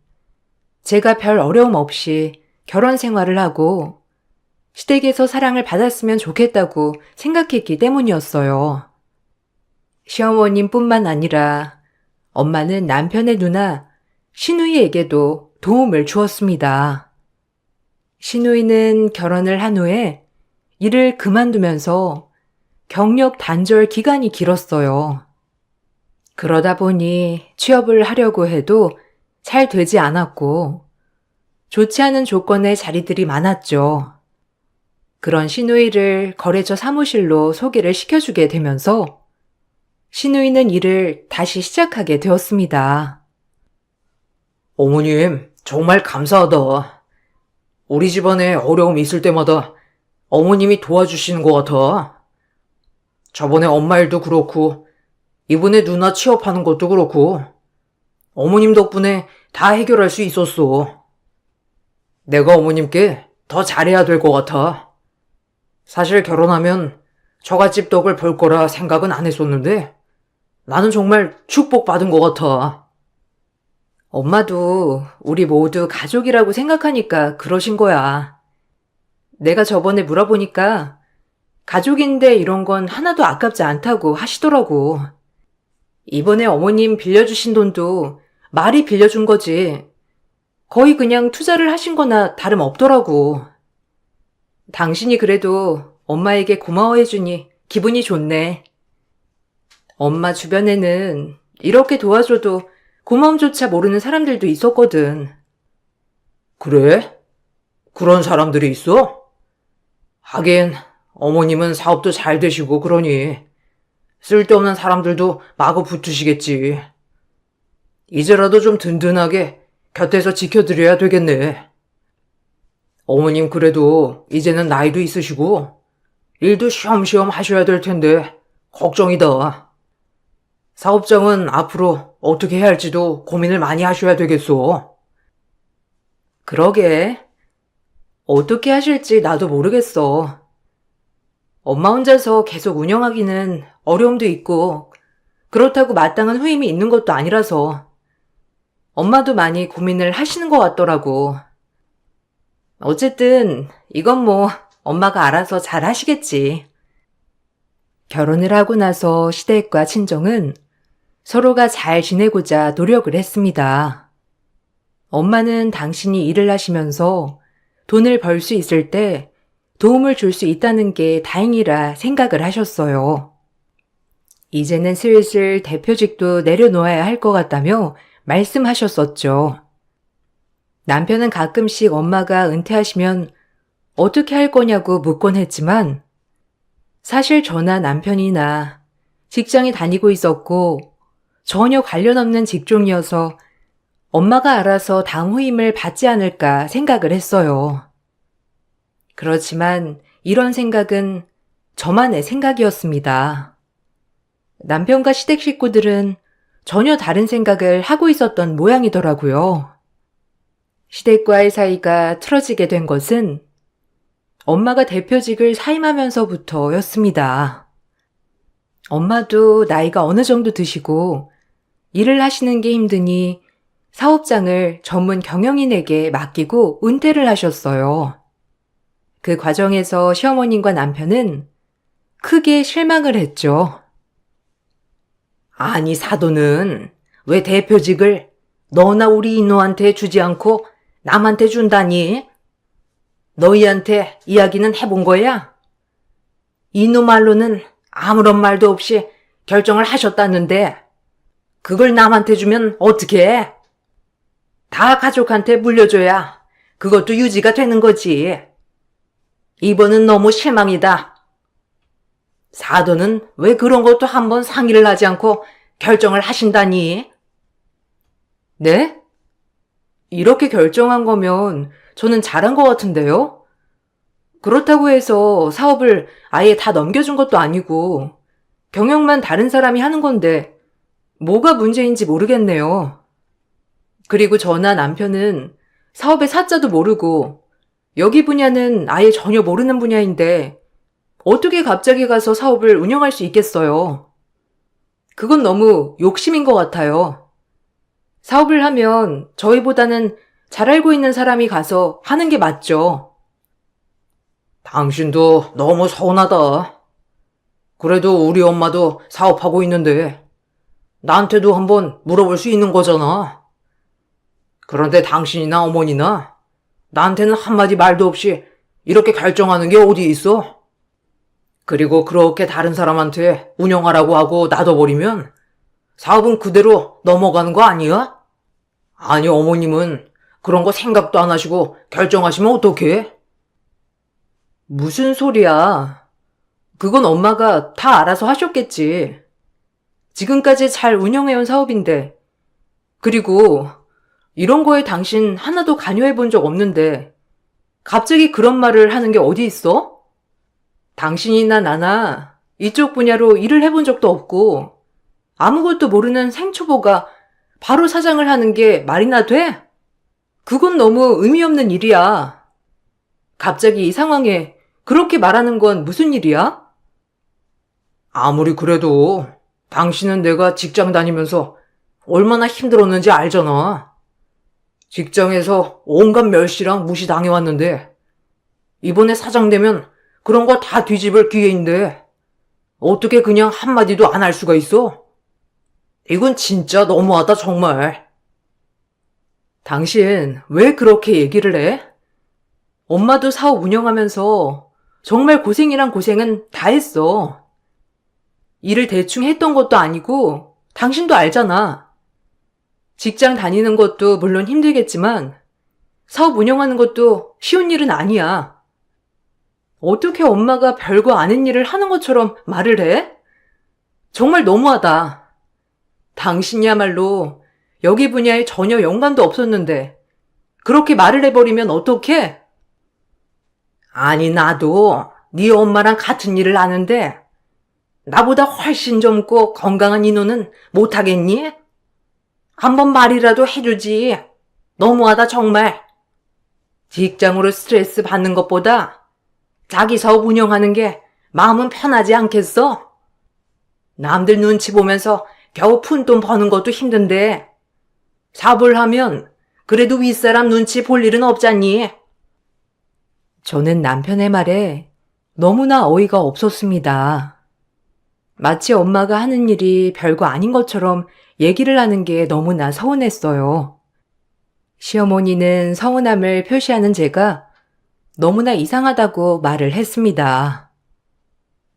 제가 별 어려움 없이 결혼 생활을 하고 시댁에서 사랑을 받았으면 좋겠다고 생각했기 때문이었어요. 시어머님뿐만 아니라 엄마는 남편의 누나 신우이에게도 도움을 주었습니다. 신우이는 결혼을 한 후에 일을 그만두면서 경력 단절 기간이 길었어요. 그러다 보니 취업을 하려고 해도 잘 되지 않았고 좋지 않은 조건의 자리들이 많았죠. 그런 신우이를 거래처 사무실로 소개를 시켜주게 되면서 신우이는 일을 다시 시작하게 되었습니다.
어머님, 정말 감사하다. 우리 집안에 어려움이 있을 때마다 어머님이 도와주시는 것 같아. 저번에 엄마 일도 그렇고, 이번에 누나 취업하는 것도 그렇고, 어머님 덕분에 다 해결할 수 있었어. 내가 어머님께 더 잘해야 될 것 같아. 사실 결혼하면 처갓집 덕을 볼 거라 생각은 안 했었는데, 나는 정말 축복받은 것 같아.
엄마도 우리 모두 가족이라고 생각하니까 그러신 거야. 내가 저번에 물어보니까 가족인데 이런 건 하나도 아깝지 않다고 하시더라고. 이번에 어머님 빌려주신 돈도 말이 빌려준 거지. 거의 그냥 투자를 하신 거나 다름없더라고. 당신이 그래도 엄마에게 고마워해주니 기분이 좋네. 엄마 주변에는 이렇게 도와줘도 고마움조차 모르는 사람들도 있었거든.
그래? 그런 사람들이 있어? 하긴 어머님은 사업도 잘 되시고 그러니 쓸데없는 사람들도 마구 붙으시겠지. 이제라도 좀 든든하게 곁에서 지켜드려야 되겠네. 어머님 그래도 이제는 나이도 있으시고 일도 쉬엄쉬엄 하셔야 될 텐데 걱정이다. 사업장은 앞으로 어떻게 해야 할지도 고민을 많이 하셔야 되겠소.
그러게. 어떻게 하실지 나도 모르겠어. 엄마 혼자서 계속 운영하기는 어려움도 있고, 그렇다고 마땅한 후임이 있는 것도 아니라서 엄마도 많이 고민을 하시는 것 같더라고. 어쨌든 이건 뭐 엄마가 알아서 잘 하시겠지. 결혼을 하고 나서 시댁과 친정은 서로가 잘 지내고자 노력을 했습니다. 엄마는 당신이 일을 하시면서 돈을 벌 수 있을 때 도움을 줄 수 있다는 게 다행이라 생각을 하셨어요. 이제는 슬슬 대표직도 내려놓아야 할 것 같다며 말씀하셨었죠. 남편은 가끔씩 엄마가 은퇴하시면 어떻게 할 거냐고 묻곤 했지만 사실 저나 남편이나 직장에 다니고 있었고 전혀 관련 없는 직종이어서 엄마가 알아서 다음 후임을 받지 않을까 생각을 했어요. 그렇지만 이런 생각은 저만의 생각이었습니다. 남편과 시댁 식구들은 전혀 다른 생각을 하고 있었던 모양이더라고요. 시댁과의 사이가 틀어지게 된 것은 엄마가 대표직을 사임하면서부터였습니다. 엄마도 나이가 어느 정도 드시고 일을 하시는 게 힘드니 사업장을 전문 경영인에게 맡기고 은퇴를 하셨어요. 그 과정에서 시어머님과 남편은 크게 실망을 했죠.
아니 사돈은 왜 대표직을 너나 우리 이노한테 주지 않고 남한테 준다니? 너희한테 이야기는 해본 거야? 이노 말로는 아무런 말도 없이 결정을 하셨다는데 그걸 남한테 주면 어떻게 해? 다 가족한테 물려줘야 그것도 유지가 되는 거지. 이번은 너무 실망이다. 사돈은 왜 그런 것도 한번 상의를 하지 않고 결정을 하신다니?
네? 이렇게 결정한 거면 저는 잘한 것 같은데요? 그렇다고 해서 사업을 아예 다 넘겨준 것도 아니고 경영만 다른 사람이 하는 건데 뭐가 문제인지 모르겠네요. 그리고 저나 남편은 사업의 사자도 모르고 여기 분야는 아예 전혀 모르는 분야인데 어떻게 갑자기 가서 사업을 운영할 수 있겠어요? 그건 너무 욕심인 것 같아요. 사업을 하면 저희보다는 잘 알고 있는 사람이 가서 하는 게 맞죠.
당신도 너무 서운하다. 그래도 우리 엄마도 사업하고 있는데 나한테도 한번 물어볼 수 있는 거잖아. 그런데 당신이나 어머니나 나한테는 한마디 말도 없이 이렇게 결정하는 게 어디 있어? 그리고 그렇게 다른 사람한테 운영하라고 하고 놔둬버리면 사업은 그대로 넘어가는 거 아니야? 아니 어머님은 그런 거 생각도 안 하시고 결정하시면 어떡해?
무슨 소리야. 그건 엄마가 다 알아서 하셨겠지. 지금까지 잘 운영해온 사업인데. 그리고 이런 거에 당신 하나도 관여해 본 적 없는데 갑자기 그런 말을 하는 게 어디 있어? 당신이나 나나 이쪽 분야로 일을 해본 적도 없고 아무것도 모르는 생초보가 바로 사장을 하는 게 말이나 돼? 그건 너무 의미 없는 일이야. 갑자기 이 상황에 그렇게 말하는 건 무슨 일이야?
아무리 그래도 당신은 내가 직장 다니면서 얼마나 힘들었는지 알잖아. 직장에서 온갖 멸시랑 무시당해왔는데 이번에 사장 되면 그런 거 다 뒤집을 기회인데 어떻게 그냥 한마디도 안 할 수가 있어? 이건 진짜 너무하다 정말.
당신 왜 그렇게 얘기를 해? 엄마도 사업 운영하면서 정말 고생이란 고생은 다 했어. 일을 대충 했던 것도 아니고 당신도 알잖아. 직장 다니는 것도 물론 힘들겠지만 사업 운영하는 것도 쉬운 일은 아니야. 어떻게 엄마가 별거 아닌 일을 하는 것처럼 말을 해? 정말 너무하다. 당신이야말로
여기 분야에 전혀 연관도 없었는데 그렇게 말을 해버리면 어떡해? 아니, 나도 네 엄마랑 같은 일을 하는데 나보다 훨씬 젊고 건강한 인호는 못하겠니? 한번 말이라도 해주지. 너무하다 정말. 직장으로 스트레스 받는 것보다 자기 사업 운영하는 게 마음은 편하지 않겠어? 남들 눈치 보면서 겨우 푼돈 버는 것도 힘든데 사업을 하면 그래도 윗사람 눈치 볼 일은 없잖니.
저는 남편의 말에 너무나 어이가 없었습니다. 마치 엄마가 하는 일이 별거 아닌 것처럼 얘기를 하는 게 너무나 서운했어요. 시어머니는 서운함을 표시하는 제가 너무나 이상하다고 말을 했습니다.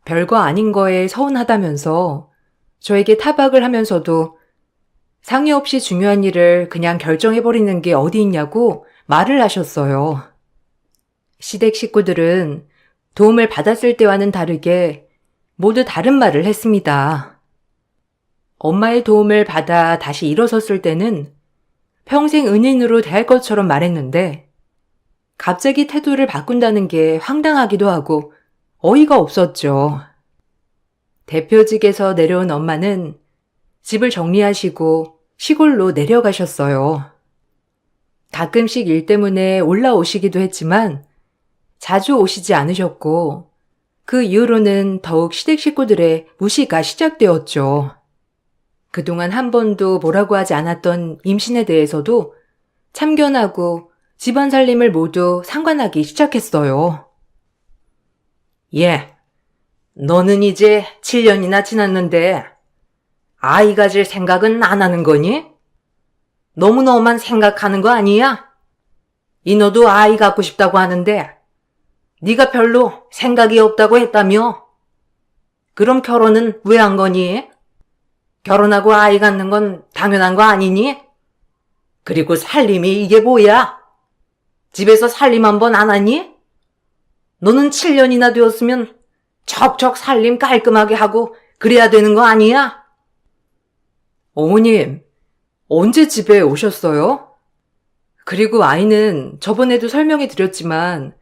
별거 아닌 거에 서운하다면서 저에게 타박을 하면서도 상의 없이 중요한 일을 그냥 결정해버리는 게 어디 있냐고 말을 하셨어요. 시댁 식구들은 도움을 받았을 때와는 다르게 모두 다른 말을 했습니다. 엄마의 도움을 받아 다시 일어섰을 때는 평생 은인으로 대할 것처럼 말했는데 갑자기 태도를 바꾼다는 게 황당하기도 하고 어이가 없었죠. 대표직에서 내려온 엄마는 집을 정리하시고 시골로 내려가셨어요. 가끔씩 일 때문에 올라오시기도 했지만 자주 오시지 않으셨고 그 이후로는 더욱 시댁 식구들의 무시가 시작되었죠. 그동안 한 번도 뭐라고 하지 않았던 임신에 대해서도 참견하고 집안 살림을 모두 상관하기 시작했어요.
예, 너는 이제 7년이나 지났는데 아이 가질 생각은 안 하는 거니? 너무 너만 생각하는 거 아니야? 인호도 아이 갖고 싶다고 하는데 네가 별로 생각이 없다고 했다며? 그럼 결혼은 왜 한 거니? 결혼하고 아이 갖는 건 당연한 거 아니니? 그리고 살림이 이게 뭐야? 집에서 살림 한 번 안 하니? 너는 7년이나 되었으면 척척 살림 깔끔하게 하고 그래야 되는 거 아니야?
어머님, 언제 집에 오셨어요? 그리고 아이는 저번에도 설명해 드렸지만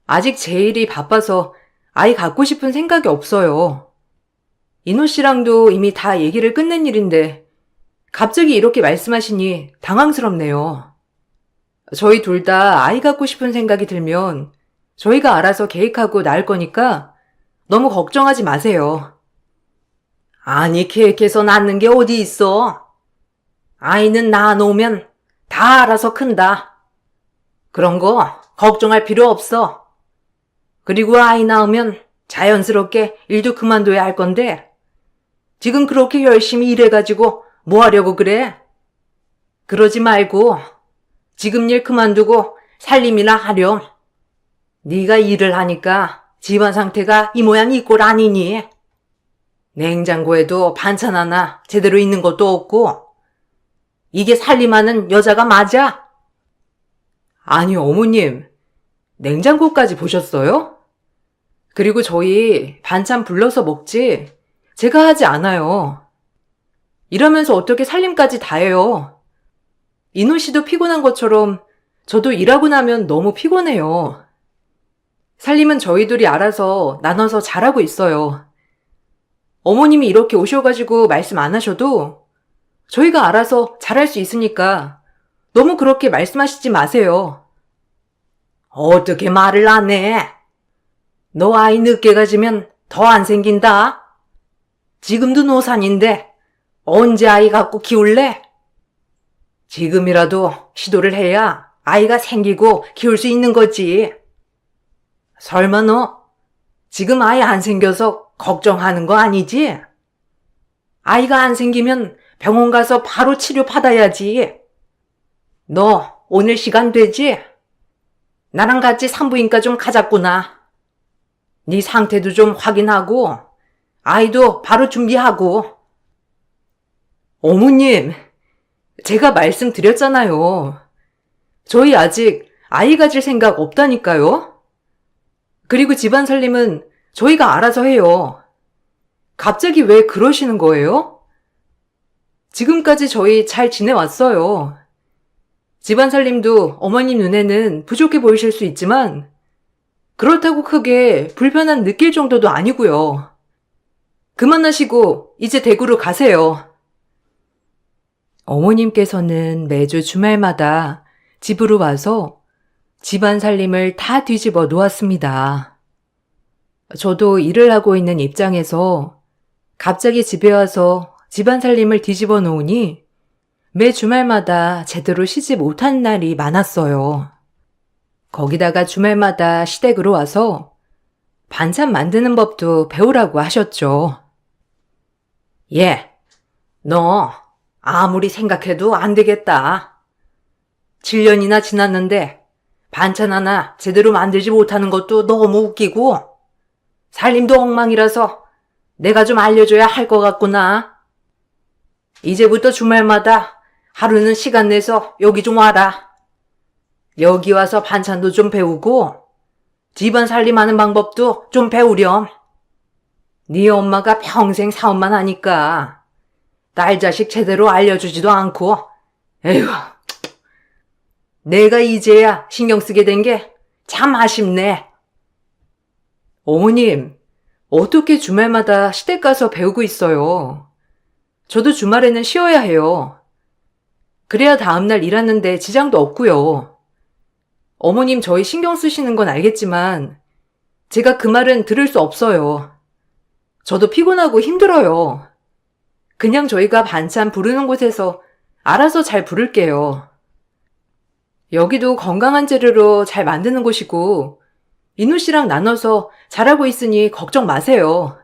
아직 제 일이 바빠서 아이 갖고 싶은 생각이 없어요. 인호 씨랑도 이미 다 얘기를 끝낸 일인데 갑자기 이렇게 말씀하시니 당황스럽네요. 저희 둘 다 아이 갖고 싶은 생각이 들면 저희가 알아서 계획하고 낳을 거니까 너무 걱정하지 마세요.
아니, 계획해서 낳는 게 어디 있어? 아이는 낳아놓으면 다 알아서 큰다. 그런 거 걱정할 필요 없어. 그리고 아이 낳으면 자연스럽게 일도 그만둬야 할 건데 지금 그렇게 열심히 일해가지고 뭐 하려고 그래? 그러지 말고 지금 일 그만두고 살림이나 하렴. 네가 일을 하니까 집안 상태가 이 모양 이 꼴 아니니? 냉장고에도 반찬 하나 제대로 있는 것도 없고 이게 살림하는 여자가 맞아?
아니, 어머님, 냉장고까지 보셨어요? 그리고 저희 반찬 불러서 먹지 제가 하지 않아요. 이러면서 어떻게 살림까지 다 해요? 인호 씨도 피곤한 것처럼 저도 일하고 나면 너무 피곤해요. 살림은 저희 둘이 알아서 나눠서 잘하고 있어요. 어머님이 이렇게 오셔가지고 말씀 안 하셔도 저희가 알아서 잘할 수 있으니까 너무 그렇게 말씀하시지 마세요.
어떻게 말을 안 해? 너 아이 늦게 가지면 더 안 생긴다. 지금도 노산인데 언제 아이 갖고 키울래? 지금이라도 시도를 해야 아이가 생기고 키울 수 있는 거지. 설마 너 지금 아이 안 생겨서 걱정하는 거 아니지? 아이가 안 생기면 병원 가서 바로 치료 받아야지. 너 오늘 시간 되지? 나랑 같이 산부인과 좀 가자꾸나. 네 상태도 좀 확인하고 아이도 바로 준비하고.
어머님, 제가 말씀드렸잖아요. 저희 아직 아이 가질 생각 없다니까요. 그리고 집안 살림은 저희가 알아서 해요. 갑자기 왜 그러시는 거예요? 지금까지 저희 잘 지내왔어요. 집안 살림도 어머님 눈에는 부족해 보이실 수 있지만 그렇다고 크게 불편한 느낄 정도도 아니고요. 그만하시고 이제 댁으로 가세요. 어머님께서는 매주 주말마다 집으로 와서 집안 살림을 다 뒤집어 놓았습니다. 저도 일을 하고 있는 입장에서 갑자기 집에 와서 집안 살림을 뒤집어 놓으니 매 주말마다 제대로 쉬지 못한 날이 많았어요. 거기다가 주말마다 시댁으로 와서 반찬 만드는 법도 배우라고 하셨죠. 예, 너 아무리 생각해도 안 되겠다. 7년이나 지났는데 반찬 하나 제대로 만들지 못하는 것도 너무 웃기고 살림도 엉망이라서 내가 좀 알려줘야 할 것 같구나. 이제부터 주말마다 하루는 시간 내서 여기 좀 와라. 여기 와서 반찬도 좀 배우고 집안 살림하는 방법도 좀 배우렴. 네 엄마가 평생 사업만 하니까 딸 자식 제대로 알려주지도 않고 에휴, 내가 이제야 신경 쓰게 된 게 참 아쉽네. 어머님, 어떻게 주말마다 시댁 가서 배우고 있어요? 저도 주말에는 쉬어야 해요. 그래야 다음날 일하는데 지장도 없고요. 어머님 저희 신경 쓰시는 건 알겠지만 제가 그 말은 들을 수 없어요. 저도 피곤하고 힘들어요. 그냥 저희가 반찬 부르는 곳에서 알아서 잘 부를게요. 여기도 건강한 재료로 잘 만드는 곳이고 인우 씨랑 나눠서 잘하고 있으니 걱정 마세요.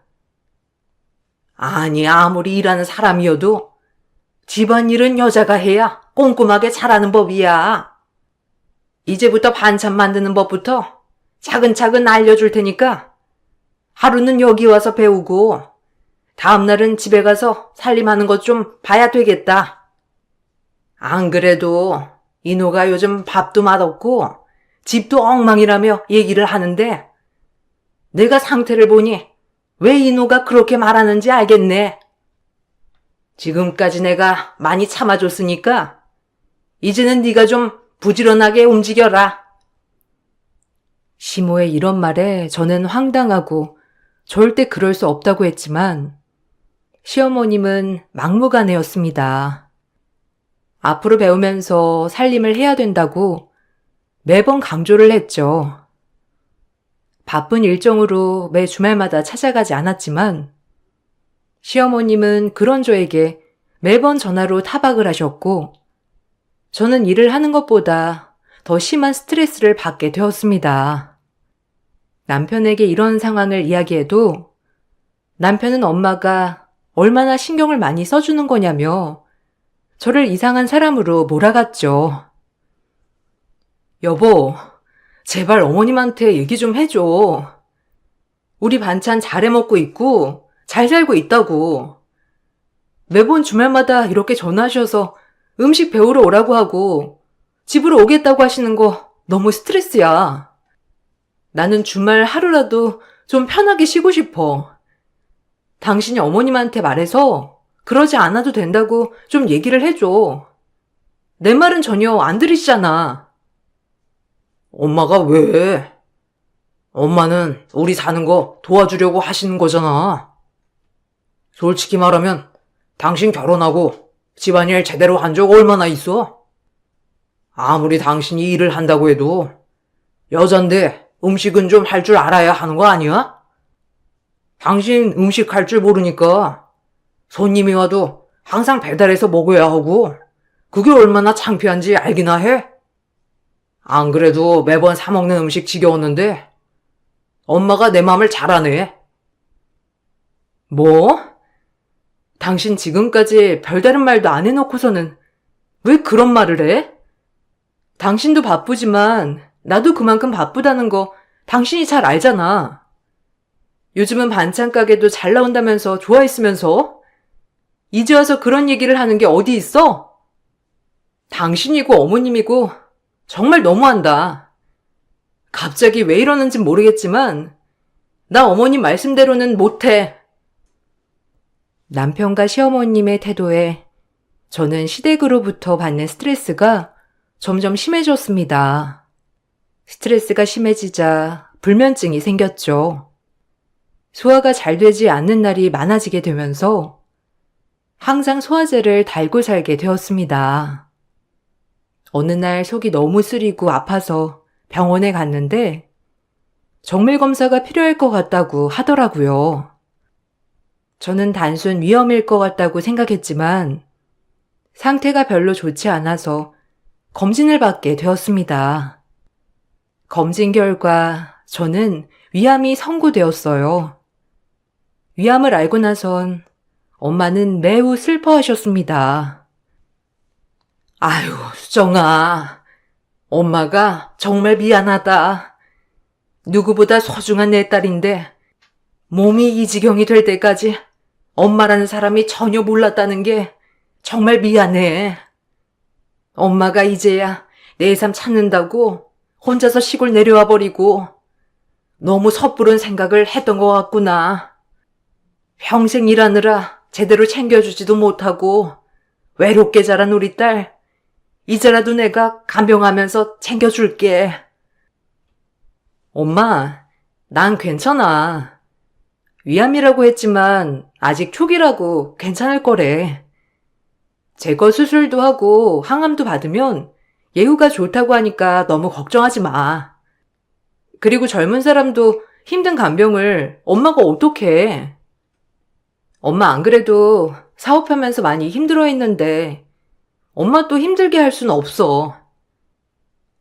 아니 아무리 일하는 사람이어도 집안일은 여자가 해야 꼼꼼하게 잘하는 법이야. 이제부터 반찬 만드는 법부터 차근차근 알려줄 테니까 하루는 여기 와서 배우고 다음날은 집에 가서 살림하는 것 좀 봐야 되겠다. 안 그래도 인호가 요즘 밥도 맛없고 집도 엉망이라며 얘기를 하는데 내가 상태를 보니 왜 인호가 그렇게 말하는지 알겠네. 지금까지 내가 많이 참아줬으니까 이제는 네가 좀 부지런하게 움직여라. 시모의 이런 말에 저는 황당하고 절대 그럴 수 없다고 했지만 시어머님은 막무가내였습니다. 앞으로 배우면서 살림을 해야 된다고 매번 강조를 했죠. 바쁜 일정으로 매 주말마다 찾아가지 않았지만 시어머님은 그런 저에게 매번 전화로 타박을 하셨고 저는 일을 하는 것보다 더 심한 스트레스를 받게 되었습니다. 남편에게 이런 상황을 이야기해도 남편은 엄마가 얼마나 신경을 많이 써주는 거냐며 저를 이상한 사람으로 몰아갔죠. 여보, 제발 어머님한테 얘기 좀 해줘. 우리 반찬 잘 해먹고 있고 잘 살고 있다고. 매번 주말마다 이렇게 전화하셔서 음식 배우러 오라고 하고 집으로 오겠다고 하시는 거 너무 스트레스야. 나는 주말 하루라도 좀 편하게 쉬고 싶어. 당신이 어머님한테 말해서 그러지 않아도 된다고 좀 얘기를 해줘. 내 말은 전혀 안 들으시잖아. 엄마가 왜? 엄마는 우리 사는 거 도와주려고 하시는 거잖아. 솔직히 말하면 당신 결혼하고 집안일 제대로 한 적 얼마나 있어? 아무리 당신이 일을 한다고 해도 여잔데 음식은 좀 할 줄 알아야 하는 거 아니야? 당신 음식 할 줄 모르니까 손님이 와도 항상 배달해서 먹어야 하고 그게 얼마나 창피한지 알기나 해? 안 그래도 매번 사 먹는 음식 지겨웠는데 엄마가 내 맘을 잘 아네. 뭐? 당신 지금까지 별다른 말도 안 해놓고서는 왜 그런 말을 해? 당신도 바쁘지만 나도 그만큼 바쁘다는 거 당신이 잘 알잖아. 요즘은 반찬 가게도 잘 나온다면서 좋아했으면서 이제 와서 그런 얘기를 하는 게 어디 있어? 당신이고 어머님이고 정말 너무한다. 갑자기 왜 이러는진 모르겠지만 나 어머님 말씀대로는 못해. 남편과 시어머님의 태도에 저는 시댁으로부터 받는 스트레스가 점점 심해졌습니다. 스트레스가 심해지자 불면증이 생겼죠. 소화가 잘 되지 않는 날이 많아지게 되면서 항상 소화제를 달고 살게 되었습니다. 어느 날 속이 너무 쓰리고 아파서 병원에 갔는데 정밀 검사가 필요할 것 같다고 하더라고요. 저는 단순 위염일 것 같다고 생각했지만 상태가 별로 좋지 않아서 검진을 받게 되었습니다. 검진 결과 저는 위암이 선고되었어요. 위암을 알고 나선 엄마는 매우 슬퍼하셨습니다. 아유, 수정아. 엄마가 정말 미안하다. 누구보다 소중한 내 딸인데 몸이 이 지경이 될 때까지 엄마라는 사람이 전혀 몰랐다는 게 정말 미안해. 엄마가 이제야 내 삶 찾는다고 혼자서 시골 내려와 버리고 너무 섣부른 생각을 했던 것 같구나. 평생 일하느라 제대로 챙겨주지도 못하고 외롭게 자란 우리 딸, 이제라도 내가 간병하면서 챙겨줄게. 엄마, 난 괜찮아. 위암이라고 했지만 아직 초기라고 괜찮을 거래. 제거 수술도 하고 항암도 받으면 예후가 좋다고 하니까 너무 걱정하지 마. 그리고 젊은 사람도 힘든 간병을 엄마가 어떡해. 엄마 안 그래도 사업하면서 많이 힘들어했는데 엄마 또 힘들게 할 수는 없어.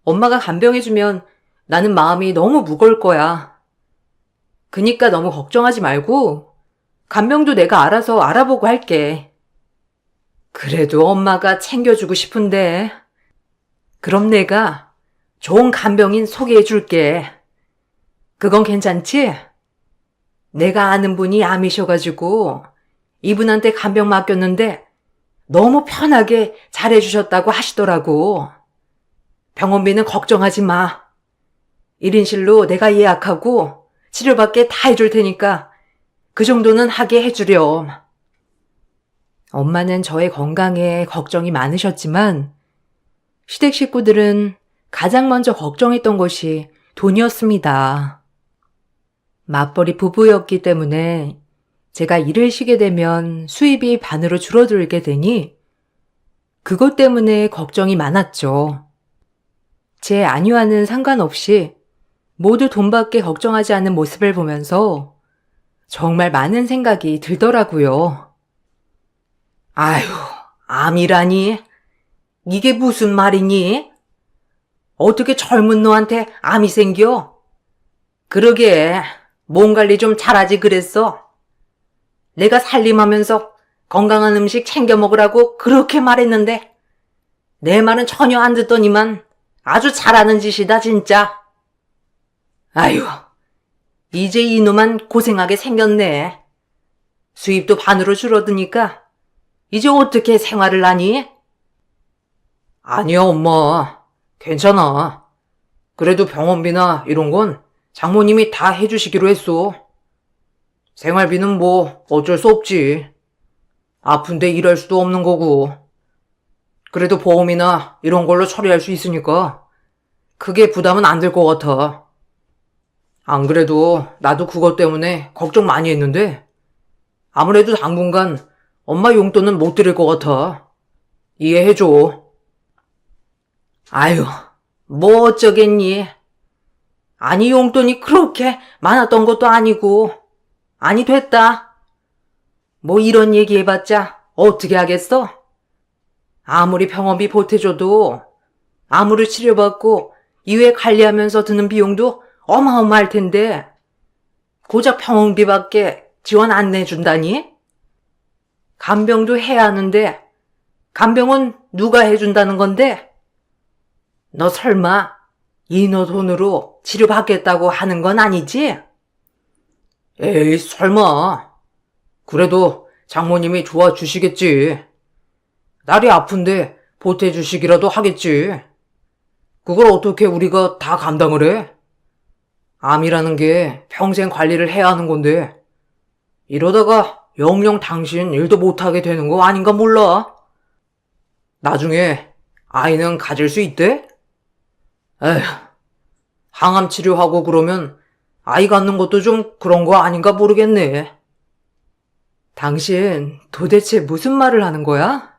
엄마가 간병해주면 나는 마음이 너무 무거울 거야. 그니까 너무 걱정하지 말고 간병도 내가 알아서 알아보고 할게. 그래도 엄마가 챙겨주고 싶은데. 그럼 내가 좋은 간병인 소개해줄게. 그건 괜찮지? 내가 아는 분이 암이셔가지고 이분한테 간병 맡겼는데 너무 편하게 잘해주셨다고 하시더라고. 병원비는 걱정하지 마. 1인실로 내가 예약하고 치료받게 다 해줄 테니까 그 정도는 하게 해주렴. 엄마는 저의 건강에 걱정이 많으셨지만 시댁 식구들은 가장 먼저 걱정했던 것이 돈이었습니다. 맞벌이 부부였기 때문에 제가 일을 쉬게 되면 수입이 반으로 줄어들게 되니 그것 때문에 걱정이 많았죠. 제 안위와는 상관없이 모두 돈밖에 걱정하지 않는 모습을 보면서 정말 많은 생각이 들더라고요. 아휴, 암이라니? 이게 무슨 말이니? 어떻게 젊은 너한테 암이 생겨? 그러게, 몸 관리 좀 잘하지 그랬어. 내가 살림하면서 건강한 음식 챙겨 먹으라고 그렇게 말했는데 내 말은 전혀 안 듣더니만 아주 잘하는 짓이다 진짜. 아휴, 이제 이놈만 고생하게 생겼네. 수입도 반으로 줄어드니까 이제 어떻게 생활을 하니? 아니야 엄마, 괜찮아. 그래도 병원비나 이런 건 장모님이 다 해주시기로 했어. 생활비는 뭐 어쩔 수 없지. 아픈데 일할 수도 없는 거고. 그래도 보험이나 이런 걸로 처리할 수 있으니까 크게 부담은 안 될 것 같아. 안 그래도 나도 그것 때문에 걱정 많이 했는데 아무래도 당분간 엄마 용돈은 못 드릴 것 같아. 이해해줘. 아유, 뭐 어쩌겠니. 아니 용돈이 그렇게 많았던 것도 아니고. 아니 됐다. 뭐 이런 얘기 해봤자 어떻게 하겠어? 아무리 병원비 보태줘도 아무리 치료받고 이외 관리하면서 드는 비용도 어마어마할 텐데 고작 병원비밖에 지원 안 내준다니? 간병도 해야 하는데 간병은 누가 해준다는 건데? 너 설마 이너 돈으로 치료받겠다고 하는 건 아니지? 에이 설마. 그래도 장모님이 도와주시겠지. 날이 아픈데 보태주시기라도 하겠지. 그걸 어떻게 우리가 다 감당을 해? 암이라는 게 평생 관리를 해야 하는 건데 이러다가 영영 당신 일도 못하게 되는 거 아닌가 몰라?
나중에 아이는 가질 수 있대? 에휴, 항암 치료하고 그러면 아이 갖는 것도 좀 그런 거 아닌가 모르겠네.
당신 도대체 무슨 말을 하는 거야?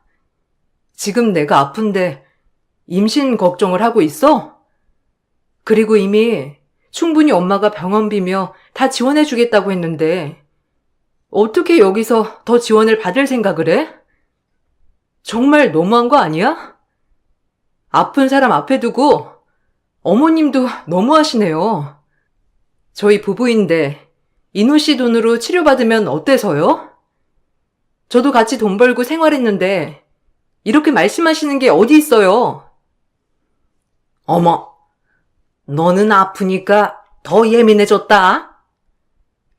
지금 내가 아픈데 임신 걱정을 하고 있어? 그리고 이미 충분히 엄마가 병원비며 다 지원해 주겠다고 했는데 어떻게 여기서 더 지원을 받을 생각을 해? 정말 너무한 거 아니야? 아픈 사람 앞에 두고 어머님도 너무하시네요. 저희 부부인데 인호 씨 돈으로 치료받으면 어때서요? 저도 같이 돈 벌고 생활했는데 이렇게 말씀하시는 게 어디 있어요?
어머, 너는 아프니까 더 예민해졌다?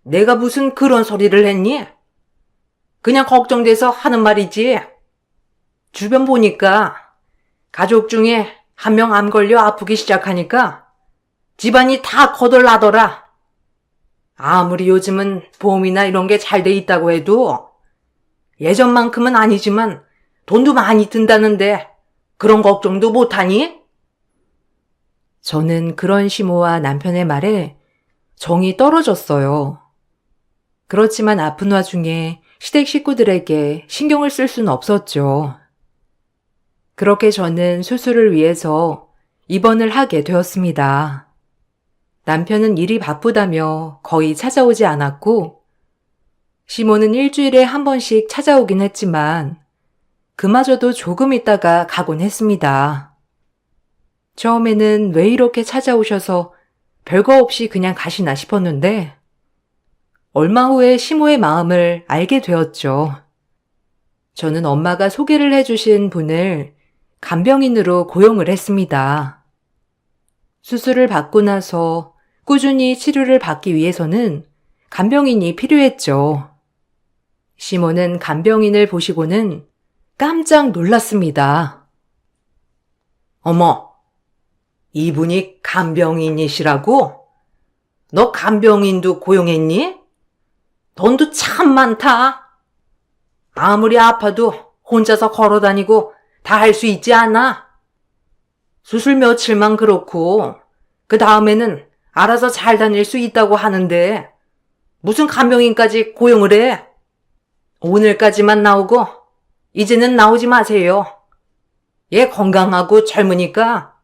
내가 무슨 그런 소리를 했니? 그냥 걱정돼서 하는 말이지. 주변 보니까 가족 중에 한 명 암 걸려 아프기 시작하니까 집안이 다 거덜나더라. 아무리 요즘은 보험이나 이런 게 잘 돼 있다고 해도 예전만큼은 아니지만 돈도 많이 든다는데 그런 걱정도 못하니?
저는 그런 시모와 남편의 말에 정이 떨어졌어요. 그렇지만 아픈 와중에 시댁 식구들에게 신경을 쓸 수는 없었죠. 그렇게 저는 수술을 위해서 입원을 하게 되었습니다. 남편은 일이 바쁘다며 거의 찾아오지 않았고, 시모는 일주일에 한 번씩 찾아오긴 했지만, 그마저도 조금 있다가 가곤 했습니다. 처음에는 왜 이렇게 찾아오셔서 별거 없이 그냥 가시나 싶었는데, 얼마 후에 시모의 마음을 알게 되었죠. 저는 엄마가 소개를 해주신 분을 간병인으로 고용을 했습니다. 수술을 받고 나서 꾸준히 치료를 받기 위해서는 간병인이 필요했죠. 시모는 간병인을 보시고는 깜짝 놀랐습니다.
어머, 이분이 간병인이시라고? 너 간병인도 고용했니? 돈도 참 많다. 아무리 아파도 혼자서 걸어다니고 다 할 수 있지 않아? 수술 며칠만 그렇고 그 다음에는 알아서 잘 다닐 수 있다고 하는데 무슨 간병인까지 고용을 해? 오늘까지만 나오고 이제는 나오지 마세요. 얘 건강하고 젊으니까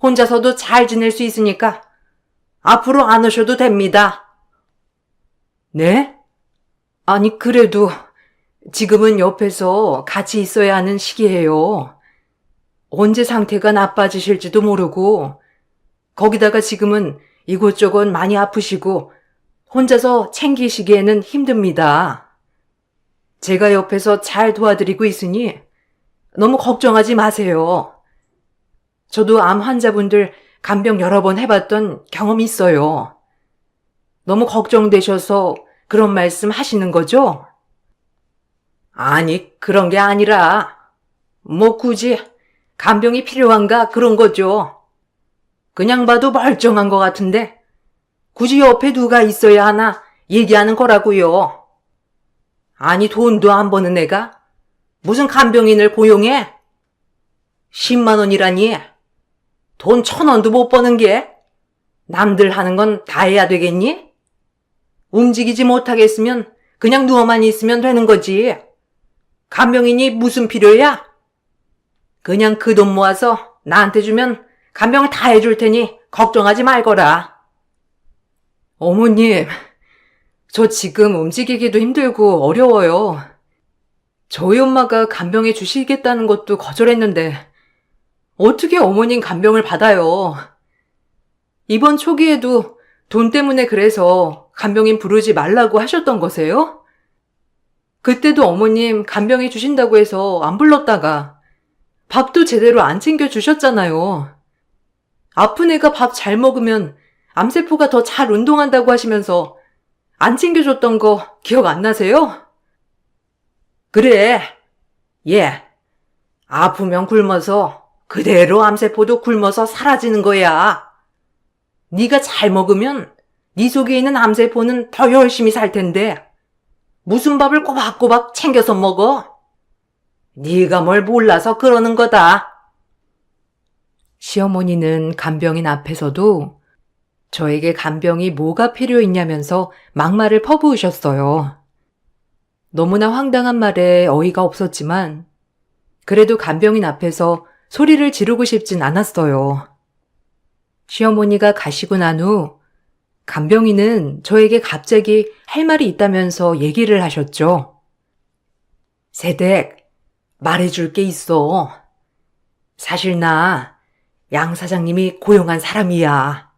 혼자서도 잘 지낼 수 있으니까 앞으로 안 오셔도 됩니다.
네? 아니, 그래도 지금은 옆에서 같이 있어야 하는 시기예요. 언제 상태가 나빠지실지도 모르고, 거기다가 지금은 이곳저곳 많이 아프시고 혼자서 챙기시기에는 힘듭니다. 제가 옆에서 잘 도와드리고 있으니 너무 걱정하지 마세요. 저도 암 환자분들 간병 여러 번 해봤던 경험이 있어요. 너무 걱정되셔서 그런 말씀 하시는 거죠?
아니, 그런 게 아니라 뭐 굳이 간병이 필요한가 그런 거죠. 그냥 봐도 멀쩡한 것 같은데 굳이 옆에 누가 있어야 하나 얘기하는 거라고요. 아니, 돈도 안 버는 애가 무슨 간병인을 고용해? 10만 원이라니 돈 1,000원도 못 버는 게 남들 하는 건 다 해야 되겠니? 움직이지 못하겠으면 그냥 누워만 있으면 되는 거지. 간병인이 무슨 필요야? 그냥 그 돈 모아서 나한테 주면 간병을 다 해줄 테니 걱정하지 말거라.
어머님, 저 지금 움직이기도 힘들고 어려워요. 저희 엄마가 간병해 주시겠다는 것도 거절했는데 어떻게 어머님 간병을 받아요? 이번 초기에도 돈 때문에 그래서 간병인 부르지 말라고 하셨던 거세요? 그때도 어머님 간병해 주신다고 해서 안 불렀다가 밥도 제대로 안 챙겨 주셨잖아요. 아픈 애가 밥 잘 먹으면 암세포가 더 잘 운동한다고 하시면서 안 챙겨줬던 거 기억 안 나세요?
그래, 얘 아프면 굶어서 그대로 암세포도 굶어서 사라지는 거야. 네가 잘 먹으면 네 속에 있는 암세포는 더 열심히 살 텐데 무슨 밥을 꼬박꼬박 챙겨서 먹어?
네가 뭘 몰라서 그러는 거다.
시어머니는 간병인 앞에서도 저에게 간병이 뭐가 필요 있냐면서 막말을 퍼부으셨어요. 너무나 황당한 말에 어이가 없었지만 그래도 간병인 앞에서 소리를 지르고 싶진 않았어요. 시어머니가 가시고 난 후 간병인은 저에게 갑자기 할 말이 있다면서 얘기를 하셨죠.
세댁, 말해줄 게 있어. 사실 나 양 사장님이 고용한 사람이야.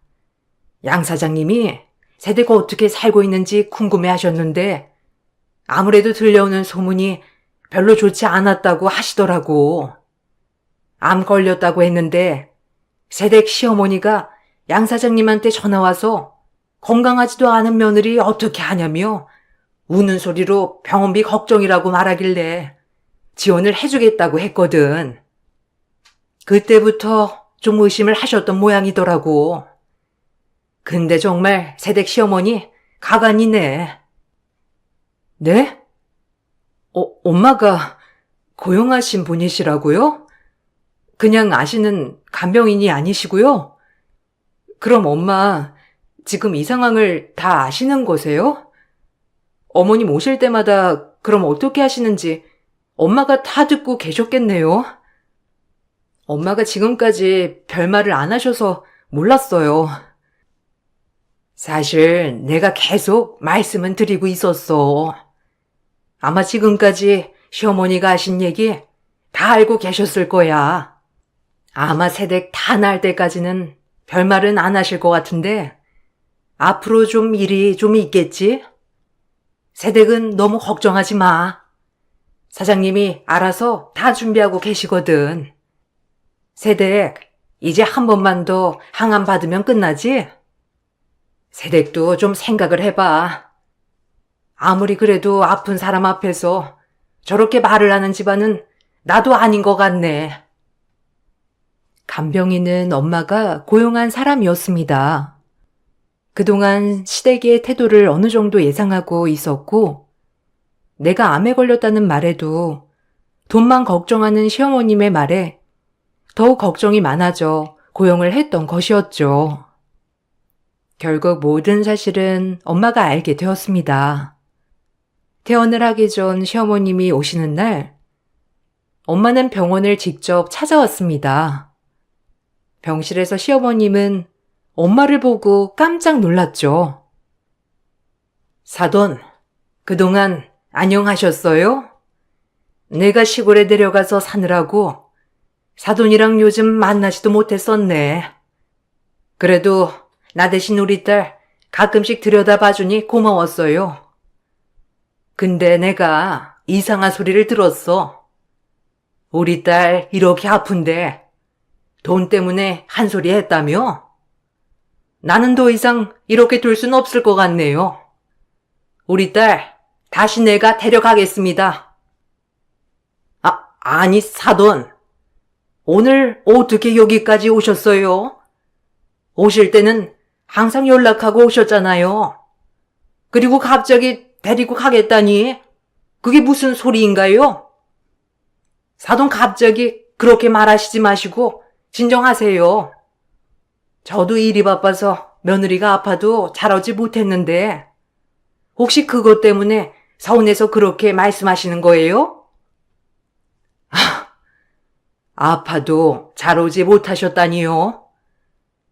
양 사장님이 세대가 어떻게 살고 있는지 궁금해 하셨는데 아무래도 들려오는 소문이 별로 좋지 않았다고 하시더라고. 암 걸렸다고 했는데 세댁 시어머니가 양 사장님한테 전화와서 건강하지도 않은 며느리 어떻게 하냐며 우는 소리로 병원비 걱정이라고 말하길래 지원을 해주겠다고 했거든. 그때부터 좀 의심을 하셨던 모양이더라고. 근데 정말 세댁 시어머니 가관이네.
네? 엄마가 고용하신 분이시라고요? 그냥 아시는 간병인이 아니시고요? 그럼 엄마 지금 이 상황을 다 아시는 거세요? 어머님 오실 때마다 그럼 어떻게 하시는지 엄마가 다 듣고 계셨겠네요. 엄마가 지금까지 별말을 안 하셔서 몰랐어요.
사실 내가 계속 말씀은 드리고 있었어. 아마 지금까지 시어머니가 하신 얘기 다 알고 계셨을 거야. 아마 세댁 다 날 때까지는 별말은 안 하실 것 같은데 앞으로 좀 일이 좀 있겠지? 세댁은 너무 걱정하지 마. 사장님이 알아서 다 준비하고 계시거든. 세댁, 이제 한 번만 더 항암 받으면 끝나지? 세댁도 좀 생각을 해봐. 아무리 그래도 아픈 사람 앞에서 저렇게 말을 하는 집안은 나도 아닌 것 같네.
간병인은 엄마가 고용한 사람이었습니다. 그동안 시댁의 태도를 어느 정도 예상하고 있었고, 내가 암에 걸렸다는 말에도 돈만 걱정하는 시어머님의 말에 더욱 걱정이 많아져 고용을 했던 것이었죠. 결국 모든 사실은 엄마가 알게 되었습니다. 퇴원을 하기 전 시어머님이 오시는 날, 엄마는 병원을 직접 찾아왔습니다. 병실에서 시어머님은 엄마를 보고 깜짝 놀랐죠.
사돈, 그동안 안녕하셨어요? 내가 시골에 내려가서 사느라고 사돈이랑 요즘 만나지도 못했었네. 그래도 나 대신 우리 딸 가끔씩 들여다봐주니 고마웠어요. 근데 내가 이상한 소리를 들었어. 우리 딸 이렇게 아픈데 돈 때문에 한 소리 했다며? 나는 더 이상 이렇게 둘 순 없을 것 같네요. 우리 딸 다시 내가 데려가겠습니다. 아니 사돈. 오늘 어떻게 여기까지 오셨어요? 오실 때는 항상 연락하고 오셨잖아요. 그리고 갑자기 데리고 가겠다니 그게 무슨 소리인가요? 사돈 갑자기 그렇게 말하시지 마시고 진정하세요. 저도 일이 바빠서 며느리가 아파도 잘하지 못했는데 혹시 그것 때문에 서운해서 그렇게 말씀하시는 거예요? 아파도 잘 오지 못하셨다니요.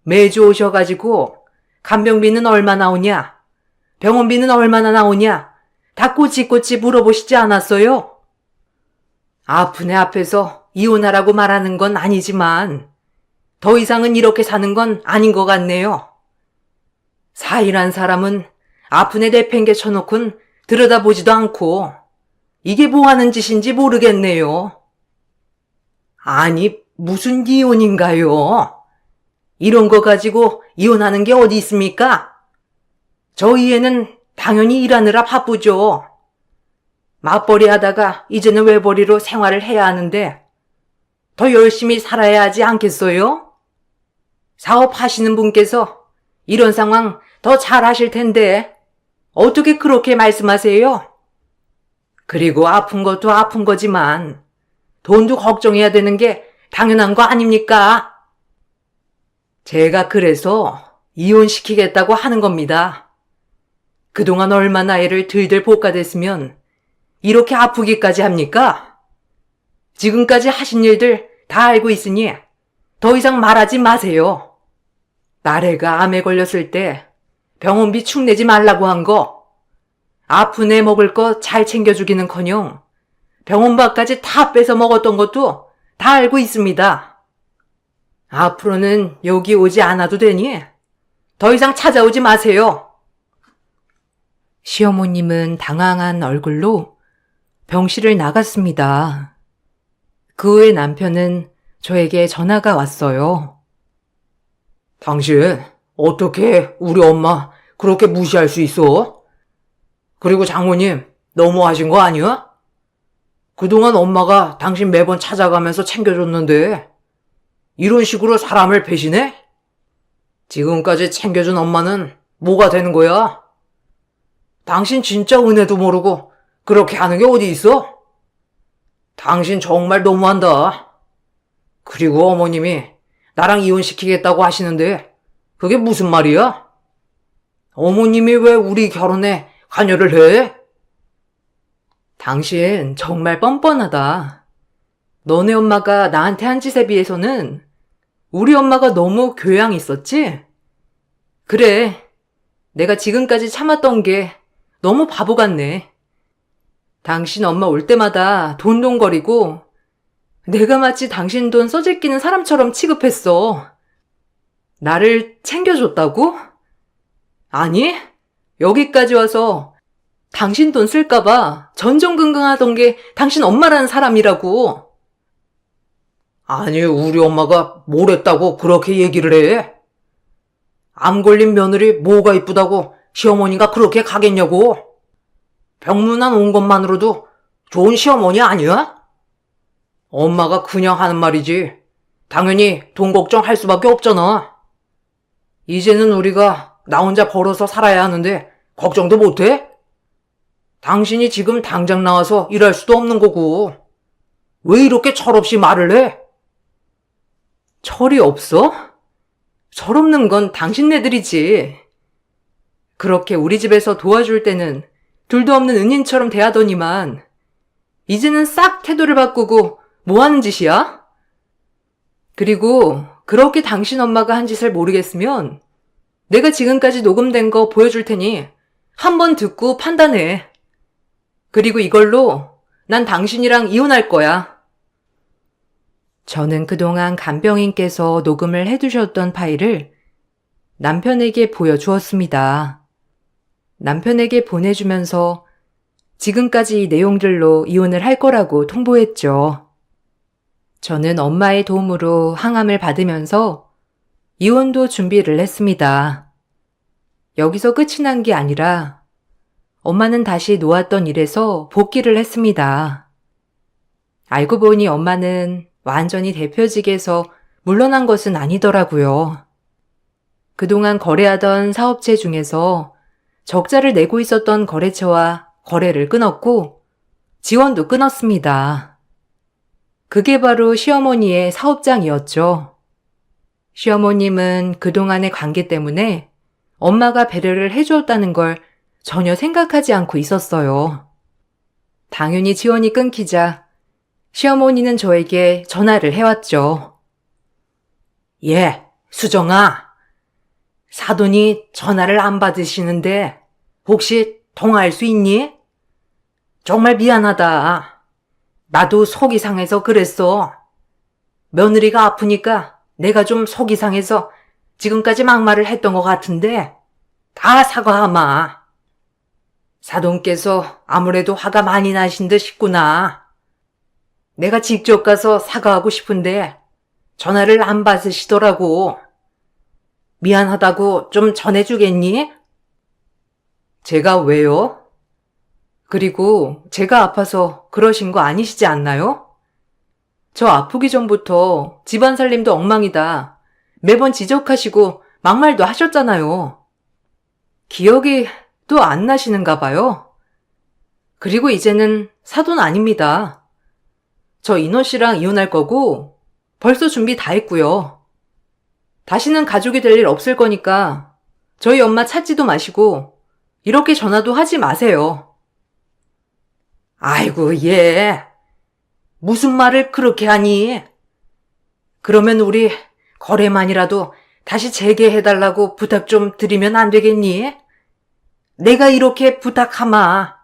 매주 오셔가지고 간병비는 얼마 나오냐? 병원비는 얼마나 나오냐? 다 꼬치꼬치 물어보시지 않았어요? 아픈 애 앞에서 이혼하라고 말하는 건 아니지만 더 이상은 이렇게 사는 건 아닌 것 같네요. 사일한 사람은 아픈 애 내팽개쳐놓곤 들여다보지도 않고 이게 뭐 하는 짓인지 모르겠네요. 아니, 무슨 이혼인가요? 이런 거 가지고 이혼하는 게 어디 있습니까? 저희 애는 당연히 일하느라 바쁘죠. 맞벌이 하다가 이제는 외벌이로 생활을 해야 하는데 더 열심히 살아야 하지 않겠어요? 사업하시는 분께서 이런 상황 더 잘하실 텐데 어떻게 그렇게 말씀하세요? 그리고 아픈 것도 아픈 거지만 돈도 걱정해야 되는 게 당연한 거 아닙니까? 제가 그래서 이혼시키겠다고 하는 겁니다. 그동안 얼마나 애를 들들 볶아댔으면 이렇게 아프기까지 합니까? 지금까지 하신 일들 다 알고 있으니 더 이상 말하지 마세요. 나래가 암에 걸렸을 때 병원비 축 내지 말라고 한 거, 아픈 애 먹을 거 잘 챙겨주기는커녕 병원밥까지 다 뺏어 먹었던 것도 다 알고 있습니다. 앞으로는 여기 오지 않아도 되니 더 이상 찾아오지 마세요. 시어머님은 당황한 얼굴로 병실을 나갔습니다. 그 후에 남편은 저에게 전화가 왔어요.
당신, 어떻게 우리 엄마 그렇게 무시할 수 있어? 그리고 장모님, 너무하신 거 아니야? 그동안 엄마가 당신 매번 찾아가면서 챙겨줬는데, 이런 식으로 사람을 배신해? 지금까지 챙겨준 엄마는 뭐가 되는 거야? 당신 진짜 은혜도 모르고 그렇게 하는 게 어디 있어? 당신 정말 너무한다. 그리고 어머님이 나랑 이혼시키겠다고 하시는데 그게 무슨 말이야? 어머님이 왜 우리 결혼에 관여를 해?
당신 정말 뻔뻔하다. 너네 엄마가 나한테 한 짓에 비해서는 우리 엄마가 너무 교양 있었지? 그래, 내가 지금까지 참았던 게 너무 바보 같네. 당신 엄마 올 때마다 돈돈거리고 내가 마치 당신 돈 써제끼는 사람처럼 취급했어. 나를 챙겨줬다고? 아니, 여기까지 와서 당신 돈 쓸까봐 전전긍긍하던 게 당신 엄마라는 사람이라고.
아니, 우리 엄마가 뭘 했다고 그렇게 얘기를 해? 암 걸린 며느리 뭐가 이쁘다고 시어머니가 그렇게 가겠냐고? 병문안 온 것만으로도 좋은 시어머니 아니야? 엄마가 그냥 하는 말이지. 당연히 돈 걱정할 수밖에 없잖아. 이제는 우리가 나 혼자 벌어서 살아야 하는데 걱정도 못해? 당신이 지금 당장 나와서 일할 수도 없는 거고. 왜 이렇게 철없이 말을 해?
철이 없어? 철없는 건 당신네들이지. 그렇게 우리 집에서 도와줄 때는 둘도 없는 은인처럼 대하더니만 이제는 싹 태도를 바꾸고 뭐 하는 짓이야? 그리고 그렇게 당신 엄마가 한 짓을 모르겠으면 내가 지금까지 녹음된 거 보여줄 테니 한번 듣고 판단해. 그리고 이걸로 난 당신이랑 이혼할 거야. 저는 그동안 간병인께서 녹음을 해두셨던 파일을 남편에게 보여주었습니다. 남편에게 보내주면서 지금까지 이 내용들로 이혼을 할 거라고 통보했죠. 저는 엄마의 도움으로 항암을 받으면서 이혼도 준비를 했습니다. 여기서 끝이 난 게 아니라 엄마는 다시 놓았던 일에서 복귀를 했습니다. 알고 보니 엄마는 완전히 대표직에서 물러난 것은 아니더라고요. 그동안 거래하던 사업체 중에서 적자를 내고 있었던 거래처와 거래를 끊었고 지원도 끊었습니다. 그게 바로 시어머니의 사업장이었죠. 시어머님은 그동안의 관계 때문에 엄마가 배려를 해주었다는 걸 전혀 생각하지 않고 있었어요. 당연히 지원이 끊기자 시어머니는 저에게 전화를 해왔죠.
예, 수정아. 사돈이 전화를 안 받으시는데 혹시 통화할 수 있니? 정말 미안하다. 나도 속이 상해서 그랬어. 며느리가 아프니까 내가 좀 속이 상해서 지금까지 막말을 했던 것 같은데 다 사과하마. 사돈께서 아무래도 화가 많이 나신 듯 싶구나. 내가 직접 가서 사과하고 싶은데 전화를 안 받으시더라고. 미안하다고 좀 전해주겠니?
제가 왜요? 그리고 제가 아파서 그러신 거 아니시지 않나요? 저 아프기 전부터 집안 살림도 엉망이다. 매번 지적하시고 막말도 하셨잖아요. 기억이 또 안 나시는가 봐요. 그리고 이제는 사돈 아닙니다.
저 인호 씨랑 이혼할 거고 벌써 준비 다 했고요. 다시는 가족이 될 일 없을 거니까 저희 엄마 찾지도 마시고 이렇게 전화도 하지 마세요. 아이고, 얘. 무슨 말을 그렇게 하니? 그러면 우리 거래만이라도 다시 재개해달라고 부탁 좀 드리면 안 되겠니? 내가 이렇게 부탁하마.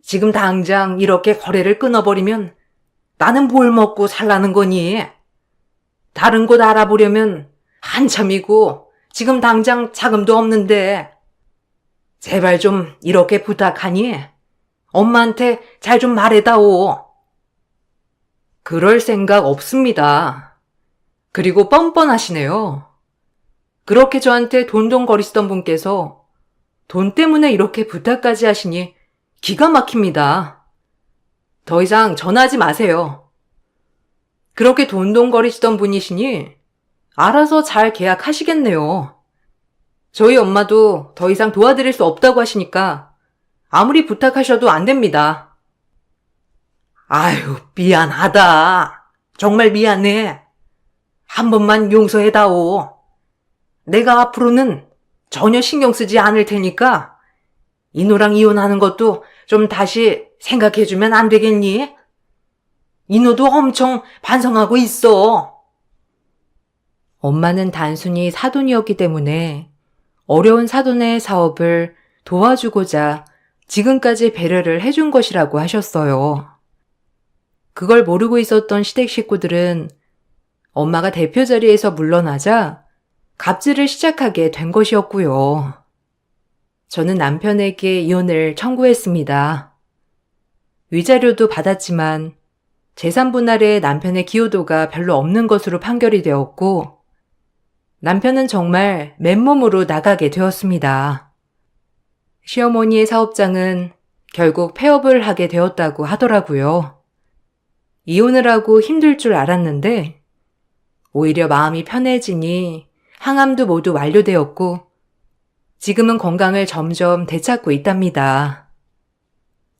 지금 당장 이렇게 거래를 끊어버리면 나는 뭘 먹고 살라는 거니? 다른 곳 알아보려면 한참이고 지금 당장 자금도 없는데 제발 좀 이렇게 부탁하니 엄마한테 잘 좀 말해다오. 그럴 생각 없습니다. 그리고 뻔뻔하시네요. 그렇게 저한테 돈돈거리시던 분께서 돈 때문에 이렇게 부탁까지 하시니 기가 막힙니다. 더 이상 전화하지 마세요. 그렇게 돈돈거리시던 분이시니 알아서 잘 계약하시겠네요. 저희 엄마도 더 이상 도와드릴 수 없다고 하시니까 아무리 부탁하셔도 안 됩니다. 아유, 미안하다. 정말 미안해. 한 번만 용서해다오. 내가 앞으로는 전혀 신경 쓰지 않을 테니까 인호랑 이혼하는 것도 좀 다시 생각해주면 안 되겠니? 인호도 엄청 반성하고 있어. 엄마는 단순히 사돈이었기 때문에 어려운 사돈의 사업을 도와주고자 지금까지 배려를 해준 것이라고 하셨어요. 그걸 모르고 있었던 시댁 식구들은 엄마가 대표 자리에서 물러나자 갑질을 시작하게 된 것이었고요. 저는 남편에게 이혼을 청구했습니다. 위자료도 받았지만 재산 분할에 남편의 기여도가 별로 없는 것으로 판결이 되었고 남편은 정말 맨몸으로 나가게 되었습니다. 시어머니의 사업장은 결국 폐업을 하게 되었다고 하더라고요. 이혼을 하고 힘들 줄 알았는데 오히려 마음이 편해지니 항암도 모두 완료되었고 지금은 건강을 점점 되찾고 있답니다.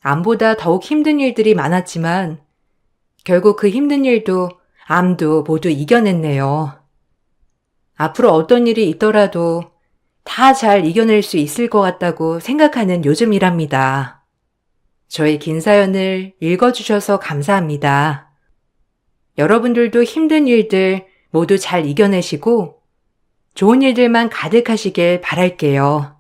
암보다 더욱 힘든 일들이 많았지만 결국 그 힘든 일도 암도 모두 이겨냈네요. 앞으로 어떤 일이 있더라도 다 잘 이겨낼 수 있을 것 같다고 생각하는 요즘이랍니다. 저의 긴 사연을 읽어주셔서 감사합니다. 여러분들도 힘든 일들 모두 잘 이겨내시고 좋은 일들만 가득하시길 바랄게요.